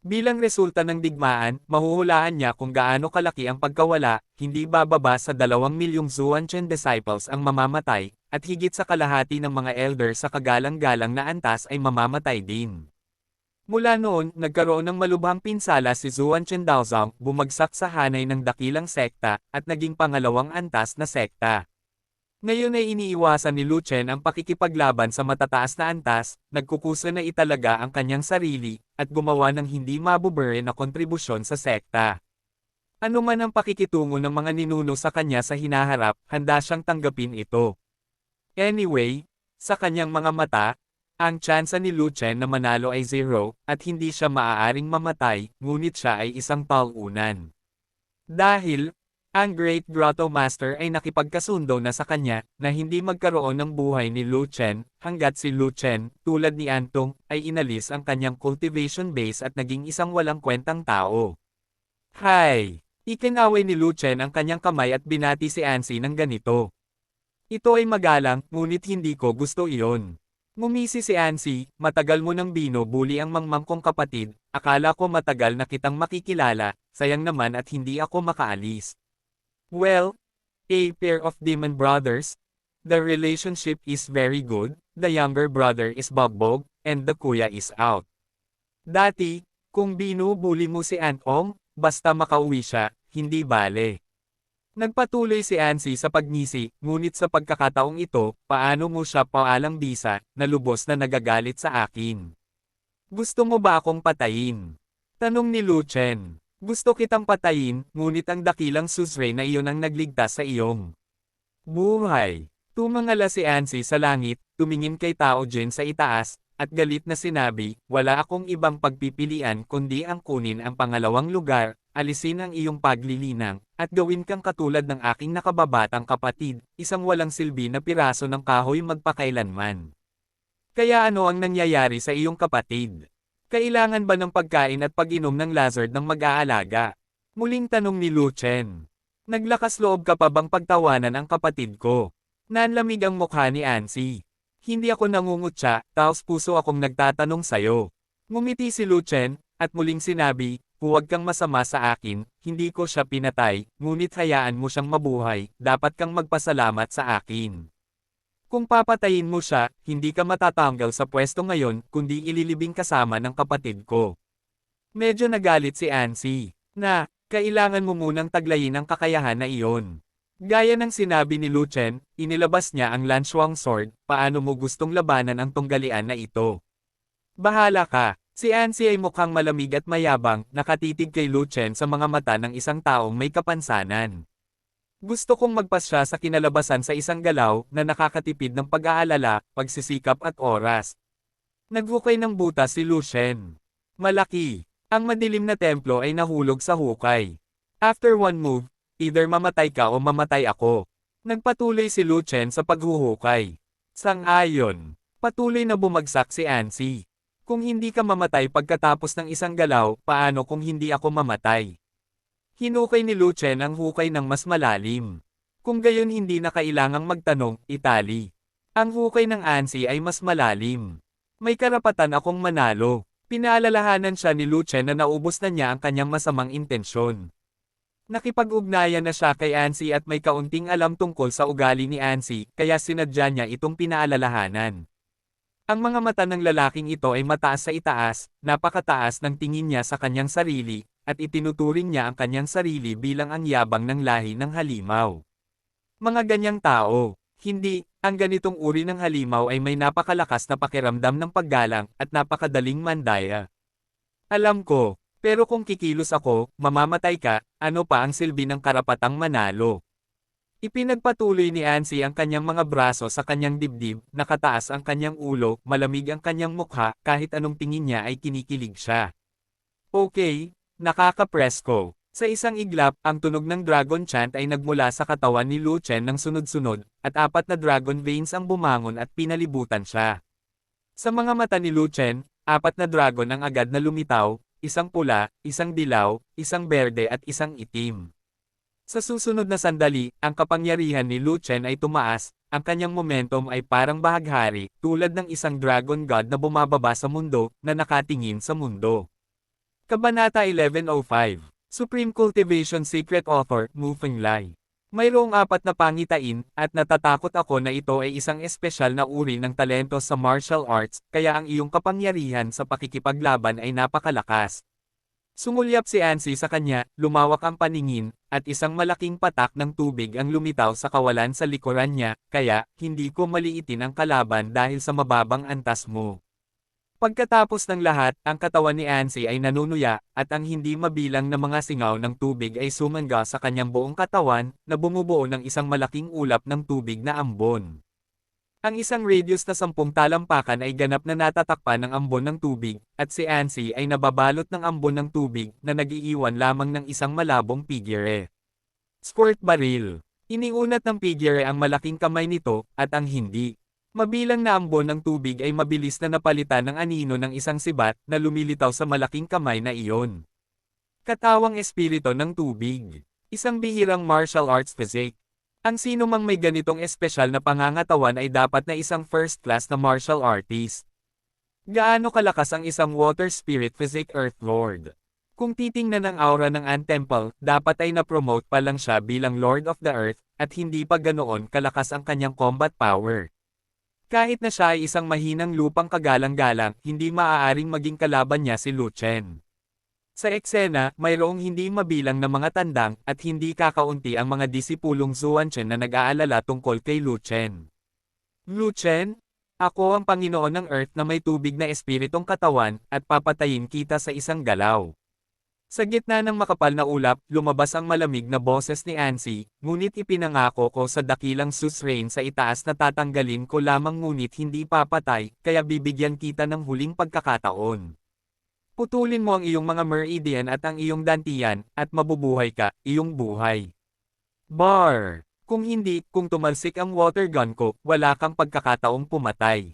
Bilang resulta ng digmaan, mahuhulaan niya kung gaano kalaki ang pagkawala, hindi bababa sa 2 milyong Zuan Chen disciples ang mamamatay, at higit sa kalahati ng mga elder sa kagalang-galang na antas ay mamamatay din. Mula noon, nagkaroon ng malubhang pinsala si Zuan Chendaozang, bumagsak sa hanay ng dakilang sekta, at naging pangalawang antas na sekta. Ngayon ay iniiwasan ni Lu Chen ang pakikipaglaban sa matataas na antas, nagkukusa na italaga ang kanyang sarili, at gumawa ng hindi mabubure na kontribusyon sa sekta. Ano man ang pakikitungo ng mga ninuno sa kanya sa hinaharap, handa siyang tanggapin ito. Anyway, sa kanyang mga mata, ang tsansa ni Lu Chen na manalo ay 0, at hindi siya maaaring mamatay, ngunit siya ay isang talunan. Dahil, ang Great Grotto Master ay nakipagkasundo na sa kanya, na hindi magkaroon ng buhay ni Lu Chen, hanggat si Lu Chen, tulad ni Antong, ay inalis ang kanyang cultivation base at naging isang walang kwentang tao. Hay! Ikinaway ni Lu Chen ang kanyang kamay at binati si Ansi ng ganito. Ito ay magalang, ngunit hindi ko gusto iyon. Ngumisi si Ansi, matagal mo nang binubuli ang mangmang kong kapatid, akala ko matagal na kitang makikilala, sayang naman at hindi ako makaalis. Well, a pair of demon brothers. The relationship is very good, the younger brother is Bogbog, and the kuya is out. Dati, kung binubuli mo si Antong, basta makauwi siya, hindi bale. Nagpatuloy si Ansi sa pagngisi, ngunit sa pagkakataong ito, paano mo siya paalang bisa, na lubos na nagagalit sa akin? Gusto mo ba akong patayin? Tanong ni Lu Chen. Gusto kitang patayin, ngunit ang dakilang Suzerain na iyon ang nagligtas sa iyong buhay. Tumangala si Ansi sa langit, tumingin kay Tao Jin sa itaas, at galit na sinabi, wala akong ibang pagpipilian kundi ang kunin ang pangalawang lugar, alisin ang iyong paglilinang, at gawin kang katulad ng aking nakababatang kapatid, isang walang silbi na piraso ng kahoy magpakailanman. Kaya ano ang nangyayari sa iyong kapatid? Kailangan ba ng pagkain at pag-inom ng lazard ng mag-aalaga? Muling tanong ni Lu Chen. Naglakas loob ka pa bang pagtawanan ang kapatid ko? Nanlamig ang mukha ni Ansi. Hindi ako nangungutya, taos puso akong nagtatanong sayo. Ngumiti si Lu Chen, at muling sinabi, huwag kang masama sa akin, hindi ko siya pinatay, ngunit hayaan mo siyang mabuhay, dapat kang magpasalamat sa akin. Kung papatayin mo siya, hindi ka matatanggal sa pwesto ngayon, kundi ililibing kasama ng kapatid ko. Medyo nagalit si Ansi, na, kailangan mo munang taglayin ang kakayahan na iyon. Gaya ng sinabi ni Lu Chen, inilabas niya ang Lanshuang Sword, paano mo gustong labanan ang tunggalian na ito? Bahala ka. Si Ansi ay mukhang malamig at mayabang, nakatitig kay Lu Chen sa mga mata ng isang taong may kapansanan. Gusto kong magpasya sa kinalabasan sa isang galaw na nakakatipid ng pag-aalala, pagsisikap at oras. Naghukay ng butas si Lu Chen. Malaki. Ang madilim na templo ay nahulog sa hukay. After one move, either mamatay ka o mamatay ako. Nagpatuloy si Lu Chen sa paghuhukay. Sang-ayon. Patuloy na bumagsak si Ansi. Kung hindi ka mamatay pagkatapos ng isang galaw, paano kung hindi ako mamatay? Hinukay ni Lu Chen ang hukay ng mas malalim. Kung gayon hindi na kailangang magtanong, itali. Ang hukay ng Ansi ay mas malalim. May karapatan akong manalo. Pinaalalahanan siya ni Lu Chen na naubos na niya ang kanyang masamang intensyon. Nakipag-ugnayan na siya kay Ansi at may kaunting alam tungkol sa ugali ni Ansi, kaya sinadya niya itong pinaalalahanan. Ang mga mata ng lalaking ito ay mataas sa itaas, napakataas ng tingin niya sa kanyang sarili, at itinuturing niya ang kanyang sarili bilang ang yabang ng lahi ng halimaw. Mga ganyang tao, hindi, ang ganitong uri ng halimaw ay may napakalakas na pakiramdam ng paggalang at napakadaling mandaya. Alam ko. Pero kung kikilos ako, mamamatay ka, ano pa ang silbi ng karapatang manalo? Ipinagpatuloy ni Ansi ang kanyang mga braso sa kanyang dibdib, nakataas ang kanyang ulo, malamig ang kanyang mukha, kahit anong tingin niya ay kinikilig siya. Okay, nakaka-presko. Sa isang iglap, ang tunog ng dragon chant ay nagmula sa katawan ni Lu Chen ng sunod-sunod, at 4 na dragon veins ang bumangon at pinalibutan siya. Sa mga mata ni Lu Chen, 4 na dragon ang agad na lumitaw, isang pula, isang dilaw, isang berde at isang itim. Sa susunod na sandali, ang kapangyarihan ni Lu Chen ay tumaas, ang kanyang momentum ay parang bahaghari, tulad ng isang dragon god na bumababa sa mundo, na nakatingin sa mundo. Kabanata 1105. Supreme Cultivation Secret Author, Mu Fenglai. Mayroong apat na pangitain, at natatakot ako na ito ay isang espesyal na uri ng talento sa martial arts, kaya ang iyong kapangyarihan sa pakikipaglaban ay napakalakas. Sumulyap si Ansy sa kanya, lumawak ang paningin, at isang malaking patak ng tubig ang lumitaw sa kawalan sa likuran niya, kaya, hindi ko maliitin ang kalaban dahil sa mababang antas mo. Pagkatapos ng lahat, ang katawan ni Ansy ay nanunuya, at ang hindi mabilang na mga singaw ng tubig ay sumangga sa kanyang buong katawan, na bumubuo ng isang malaking ulap ng tubig na ambon. Ang isang radius na 10 talampakan ay ganap na natatakpan ng ambon ng tubig, at si Ansy ay nababalot ng ambon ng tubig na nagiiwan lamang ng isang malabong figure. Squirt baril. Iniunat ng figure ang malaking kamay nito, at ang hindi mabilang na ambon ng tubig ay mabilis na napalitan ng anino ng isang sibat na lumilitaw sa malaking kamay na iyon. Katawang espiritu ng tubig. Isang bihirang martial arts physique. Ang sino mang may ganitong espesyal na pangangatawan ay dapat na isang first class na martial artist. Gaano kalakas ang isang water spirit physique Earth Lord? Kung titingnan ang aura ng Ant Temple, dapat ay na-promote pa lang siya bilang Lord of the Earth, at hindi pa ganoon kalakas ang kanyang combat power. Kahit na siya ay isang mahinang lupang kagalang-galang, hindi maaaring maging kalaban niya si Lu Chen. Sa eksena, mayroong hindi mabilang na mga tandang, at hindi kakaunti ang mga disipulong Zuanchen na nag-aalala tungkol kay Lu Chen. Lu Chen? Ako ang Panginoon ng Earth na may tubig na espiritong katawan, at papatayin kita sa isang galaw. Sa gitna ng makapal na ulap, lumabas ang malamig na boses ni Ansy, ngunit ipinangako ko sa dakilang suzerain sa itaas na tatanggalin ko lamang ngunit hindi papatay, kaya bibigyan kita ng huling pagkakataon. Putulin mo ang iyong mga meridian at ang iyong dantian, at mabubuhay ka, iyong buhay. Bar! Kung hindi, kung tumalsik ang water gun ko, wala kang pagkakataong pumatay.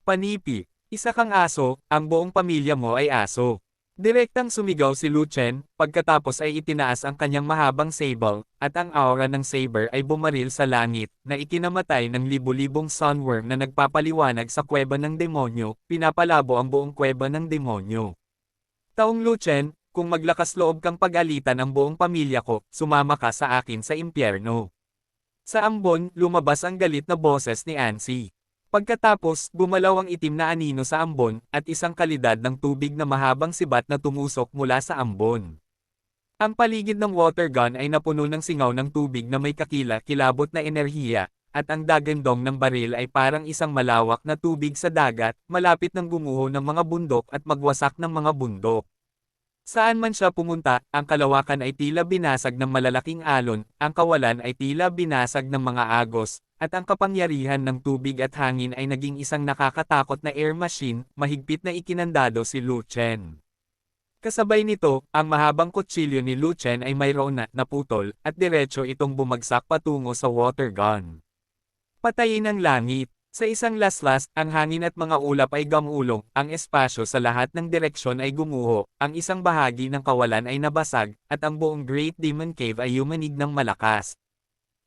Panipi, isa kang aso, ang buong pamilya mo ay aso. Direktang sumigaw si Lu Chen, pagkatapos ay itinaas ang kanyang mahabang sable, at ang aura ng saber ay bumaril sa langit, na ikinamatay ng libu-libong sunworm na nagpapaliwanag sa kuweba ng demonyo, pinapalabo ang buong kuweba ng demonyo. Taong Lu Chen, kung maglakas loob kang pag-alitan ang buong pamilya ko, sumama ka sa akin sa impyerno. Sa ambon, lumabas ang galit na boses ni Ansy. Pagkatapos, bumalaw ang itim na anino sa ambon, at isang kalidad ng tubig na mahabang sibat na tumusok mula sa ambon. Ang paligid ng water gun ay napuno ng singaw ng tubig na may kakila-kilabot na enerhiya, at ang dagandong ng baril ay parang isang malawak na tubig sa dagat, malapit ng gumuho ng mga bundok at magwasak ng mga bundok. Saan man siya pumunta, ang kalawakan ay tila binasag ng malalaking alon, ang kawalan ay tila binasag ng mga agos, at ang kapangyarihan ng tubig at hangin ay naging isang nakakatakot na air machine, mahigpit na ikinandado si Lu Chen. Kasabay nito, ang mahabang kutsilyo ni Lu Chen ay mayroon na naputol, at diretso itong bumagsak patungo sa water gun. Patayin ang langit. Sa isang laslas, ang hangin at mga ulap ay gamulong, ang espasyo sa lahat ng direksyon ay gumuho, ang isang bahagi ng kawalan ay nabasag, at ang buong Great Demon Cave ay yumanig ng malakas.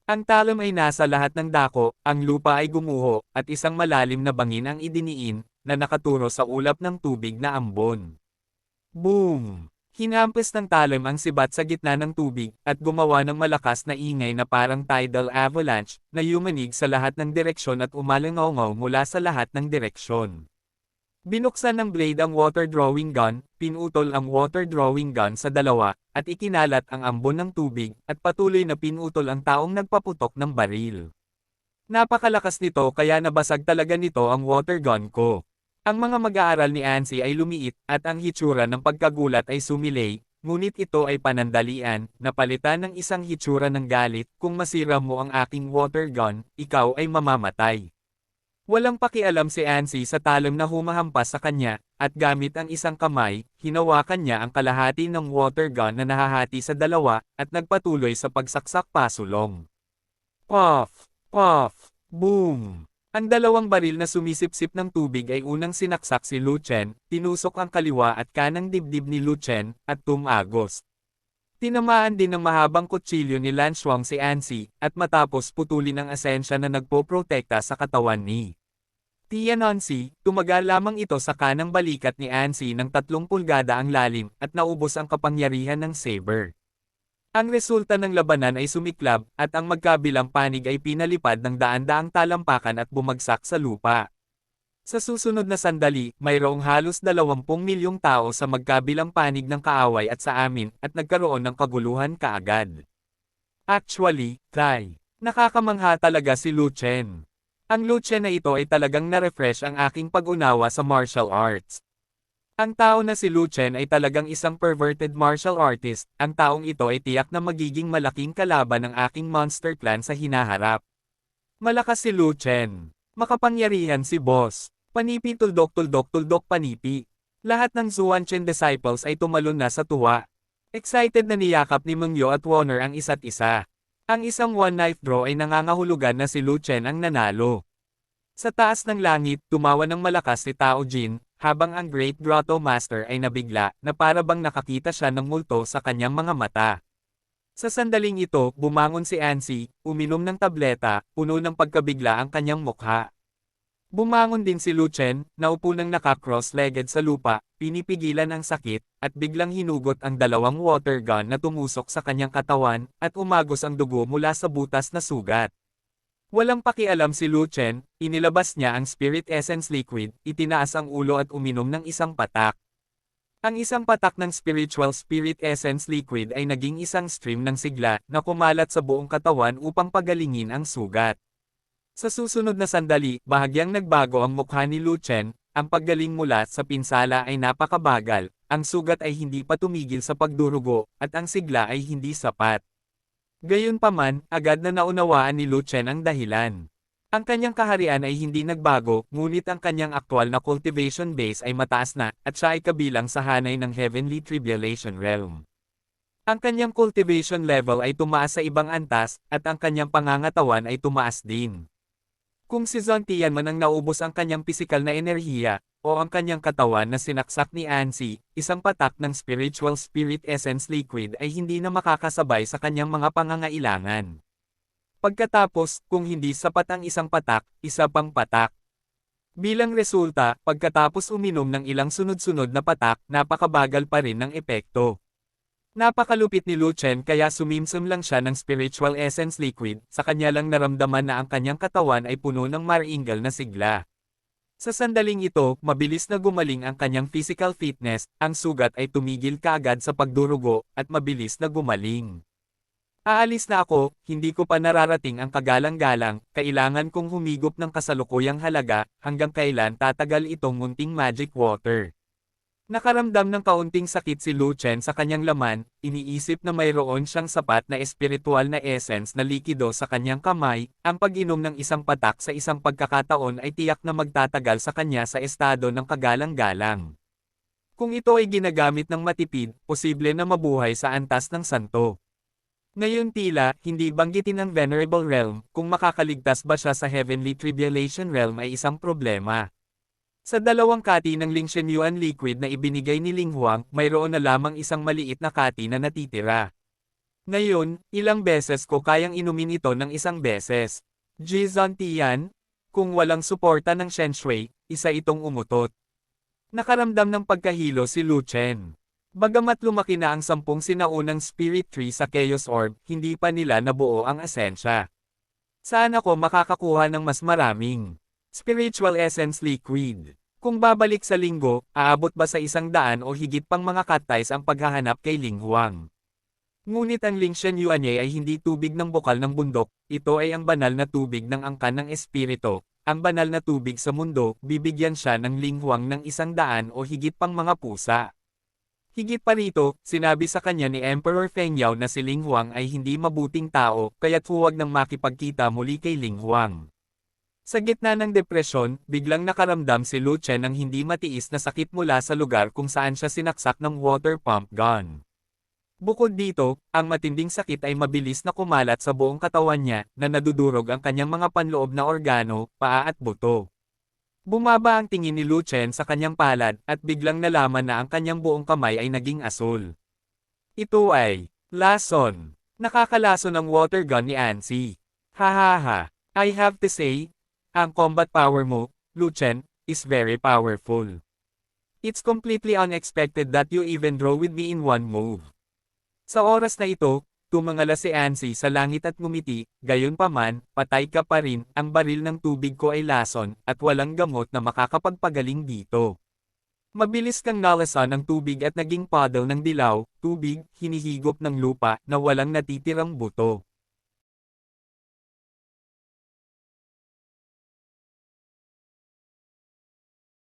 Ang talom ay nasa lahat ng dako, ang lupa ay gumuho, at isang malalim na bangin ang idiniin, na nakaturo sa ulap ng tubig na ambon. Boom! Hinampas ng talom ang sibat sa gitna ng tubig, at gumawa ng malakas na ingay na parang tidal avalanche, na yumanig sa lahat ng direksyon at umalangaw mula sa lahat ng direksyon. Binuksan ng blade ang water drawing gun, pinutol ang water drawing gun sa dalawa, at ikinalat ang ambon ng tubig, at patuloy na pinutol ang taong nagpaputok ng baril. Napakalakas nito kaya nabasag talaga nito ang water gun ko. Ang mga mag-aaral ni Ansy ay lumiit, at ang hitsura ng pagkagulat ay sumilay, ngunit ito ay panandalian, napalitan ng isang hitsura ng galit, kung masira mo ang aking water gun, ikaw ay mamamatay. Walang pakialam si Ansy sa talom na humahampas sa kanya, at gamit ang isang kamay, hinawakan niya ang kalahati ng water gun na nahahati sa dalawa, at nagpatuloy sa pagsaksak pasulong. Puff! Puff! Boom! Ang dalawang baril na sumisipsip ng tubig ay unang sinaksak si Lu Chen, tinusok ang kaliwa at kanang dibdib ni Lu Chen, at tumagos. Tinamaan din ng mahabang kutsilyo ni Lan Shuang si Ansy, at matapos putulin ang asensya na nagpoprotekta sa katawan ni Tianonsi, tumagal lamang ito sa kanang balikat ni Ansy ng 3 pulgada ang lalim, at naubos ang kapangyarihan ng saber. Ang resulta ng labanan ay sumiklab, at ang magkabilang panig ay pinalipad ng daan-daang talampakan at bumagsak sa lupa. Sa susunod na sandali, mayroong halos 20 milyong tao sa magkabilang panig ng kaaway at sa amin, at nagkaroon ng kaguluhan kaagad. Actually, nakakamangha talaga si Lu Chen. Ang Lu Chen na ito ay talagang na-refresh ang aking pag-unawa sa martial arts. Ang tao na si Lu Chen ay talagang isang perverted martial artist, ang taong ito ay tiyak na magiging malaking kalaban ng aking monster clan sa hinaharap. Malakas si Lu Chen. Makapangyarihan si boss. Panipi tuldok panipi. Lahat ng Zuan Chen disciples ay tumalon na sa tuwa. Excited na niyakap ni Mengyo at Warner ang isa't isa. Ang isang one-knife draw ay nangangahulugan na si Lu Chen ang nanalo. Sa taas ng langit, tumawa ng malakas si Tao Jin, habang ang Great Grotto Master ay nabigla, na para bang nakakita siya ng multo sa kanyang mga mata. Sa sandaling ito, bumangon si Ansi, uminom ng tableta, puno ng pagkabigla ang kanyang mukha. Bumangon din si Lu Chen, naupo ng naka-cross-legged sa lupa, pinipigilan ang sakit, at biglang hinugot ang dalawang water gun na tumusok sa kanyang katawan, at umagos ang dugo mula sa butas na sugat. Walang pakialam si Lu Chen, inilabas niya ang Spirit Essence Liquid, itinaas ang ulo at uminom ng isang patak. Ang isang patak ng Spiritual Spirit Essence Liquid ay naging isang stream ng sigla na kumalat sa buong katawan upang pagalingin ang sugat. Sa susunod na sandali, bahagyang nagbago ang mukha ni Lu Chen, ang paggaling mula sa pinsala ay napakabagal, ang sugat ay hindi pa tumigil sa pagdurugo, at ang sigla ay hindi sapat. Gayunpaman, agad na naunawaan ni Lu Chen ang dahilan. Ang kanyang kaharian ay hindi nagbago, ngunit ang kanyang aktwal na cultivation base ay mataas na, at siya ay kabilang sa hanay ng Heavenly Tribulation Realm. Ang kanyang cultivation level ay tumaas sa ibang antas, at ang kanyang pangangatawan ay tumaas din. Kung si Zhang Tianman ang naubos ang kanyang pisikal na enerhiya, o ang kanyang katawan na sinaksak ni Ansi, isang patak ng Spiritual Spirit Essence Liquid ay hindi na makakasabay sa kanyang mga pangangailangan. Pagkatapos, kung hindi sapat ang isang patak, isa pang patak. Bilang resulta, pagkatapos uminom ng ilang sunod-sunod na patak, napakabagal pa rin ng epekto. Napakalupit ni Lu Chen kaya sumimsum lang siya ng Spiritual Essence Liquid, sa kanya lang naramdaman na ang kanyang katawan ay puno ng maringal na sigla. Sa sandaling ito, mabilis na gumaling ang kanyang physical fitness, ang sugat ay tumigil kaagad sa pagdurugo, at mabilis na gumaling. Aalis na ako, hindi ko pa nararating ang kagalang-galang, kailangan kong humigop ng kasalukuyang halaga, hanggang kailan tatagal itong munting magic water. Nakaramdam ng kaunting sakit si Lu Chen sa kanyang laman, iniisip na mayroon siyang sapat na espiritual na essence na likido sa kanyang kamay, ang pag-inom ng isang patak sa isang pagkakataon ay tiyak na magtatagal sa kanya sa estado ng kagalang-galang. Kung ito ay ginagamit ng matipid, posible na mabuhay sa antas ng santo. Ngayon tila, hindi banggitin ng Venerable Realm, kung makakaligtas ba siya sa Heavenly Tribulation Realm ay isang problema. Sa dalawang kati ng Lingshen Yuan liquid na ibinigay ni Ling Huang, mayroon na lamang isang maliit na kati na natitira. Ngayon, ilang beses ko kayang inumin ito ng isang beses. Jizan Tian? Kung walang suporta ng Shen Shui, isa itong umutot. Nakaramdam ng pagkahilo si Lu Chen. Bagamat lumaki na ang 10 sinaunang spirit tree sa Chaos Orb, hindi pa nila nabuo ang esensya. Saan ako makakakuha ng mas maraming Spiritual Essence Liquid? Kung babalik sa linggo, aabot ba sa 100 o higit pang mga kattays ang paghahanap kay Ling Huang? Ngunit ang Lingshen Yuanye ay hindi tubig ng bukal ng bundok, ito ay ang banal na tubig ng angkan ng espirito, ang banal na tubig sa mundo, bibigyan siya ng Ling Huang ng 100 o higit pang mga pusa. Higit pa rito, sinabi sa kanya ni Emperor Feng Yao na si Ling Huang ay hindi mabuting tao, kaya't huwag nang makipagkita muli kay Ling Huang. Sa gitna ng depresyon, biglang nakaramdam si Lu Chen ng hindi matiis na sakit mula sa lugar kung saan siya sinaksak ng water pump gun. Bukod dito, ang matinding sakit ay mabilis na kumalat sa buong katawan niya, na nadudurog ang kanyang mga panloob na organo, paa at buto. Bumaba ang tingin ni Lu Chen sa kanyang palad, at biglang nalaman na ang kanyang buong kamay ay naging asul. Ito ay lason. Nakakalason ang water gun ni Ansi. Hahaha. I have to say, ang combat power mo, Lu Chen, is very powerful. It's completely unexpected that you even draw with me in one move. Sa oras na ito, Tumangala si Ansy sa langit at ngumiti, gayunpaman, patay ka pa rin, ang baril ng tubig ko ay lason, at walang gamot na makakapagpagaling dito. Mabilis kang nalasan ang tubig at naging puddle ng dilaw, tubig, hinihigop ng lupa, na walang natitirang buto.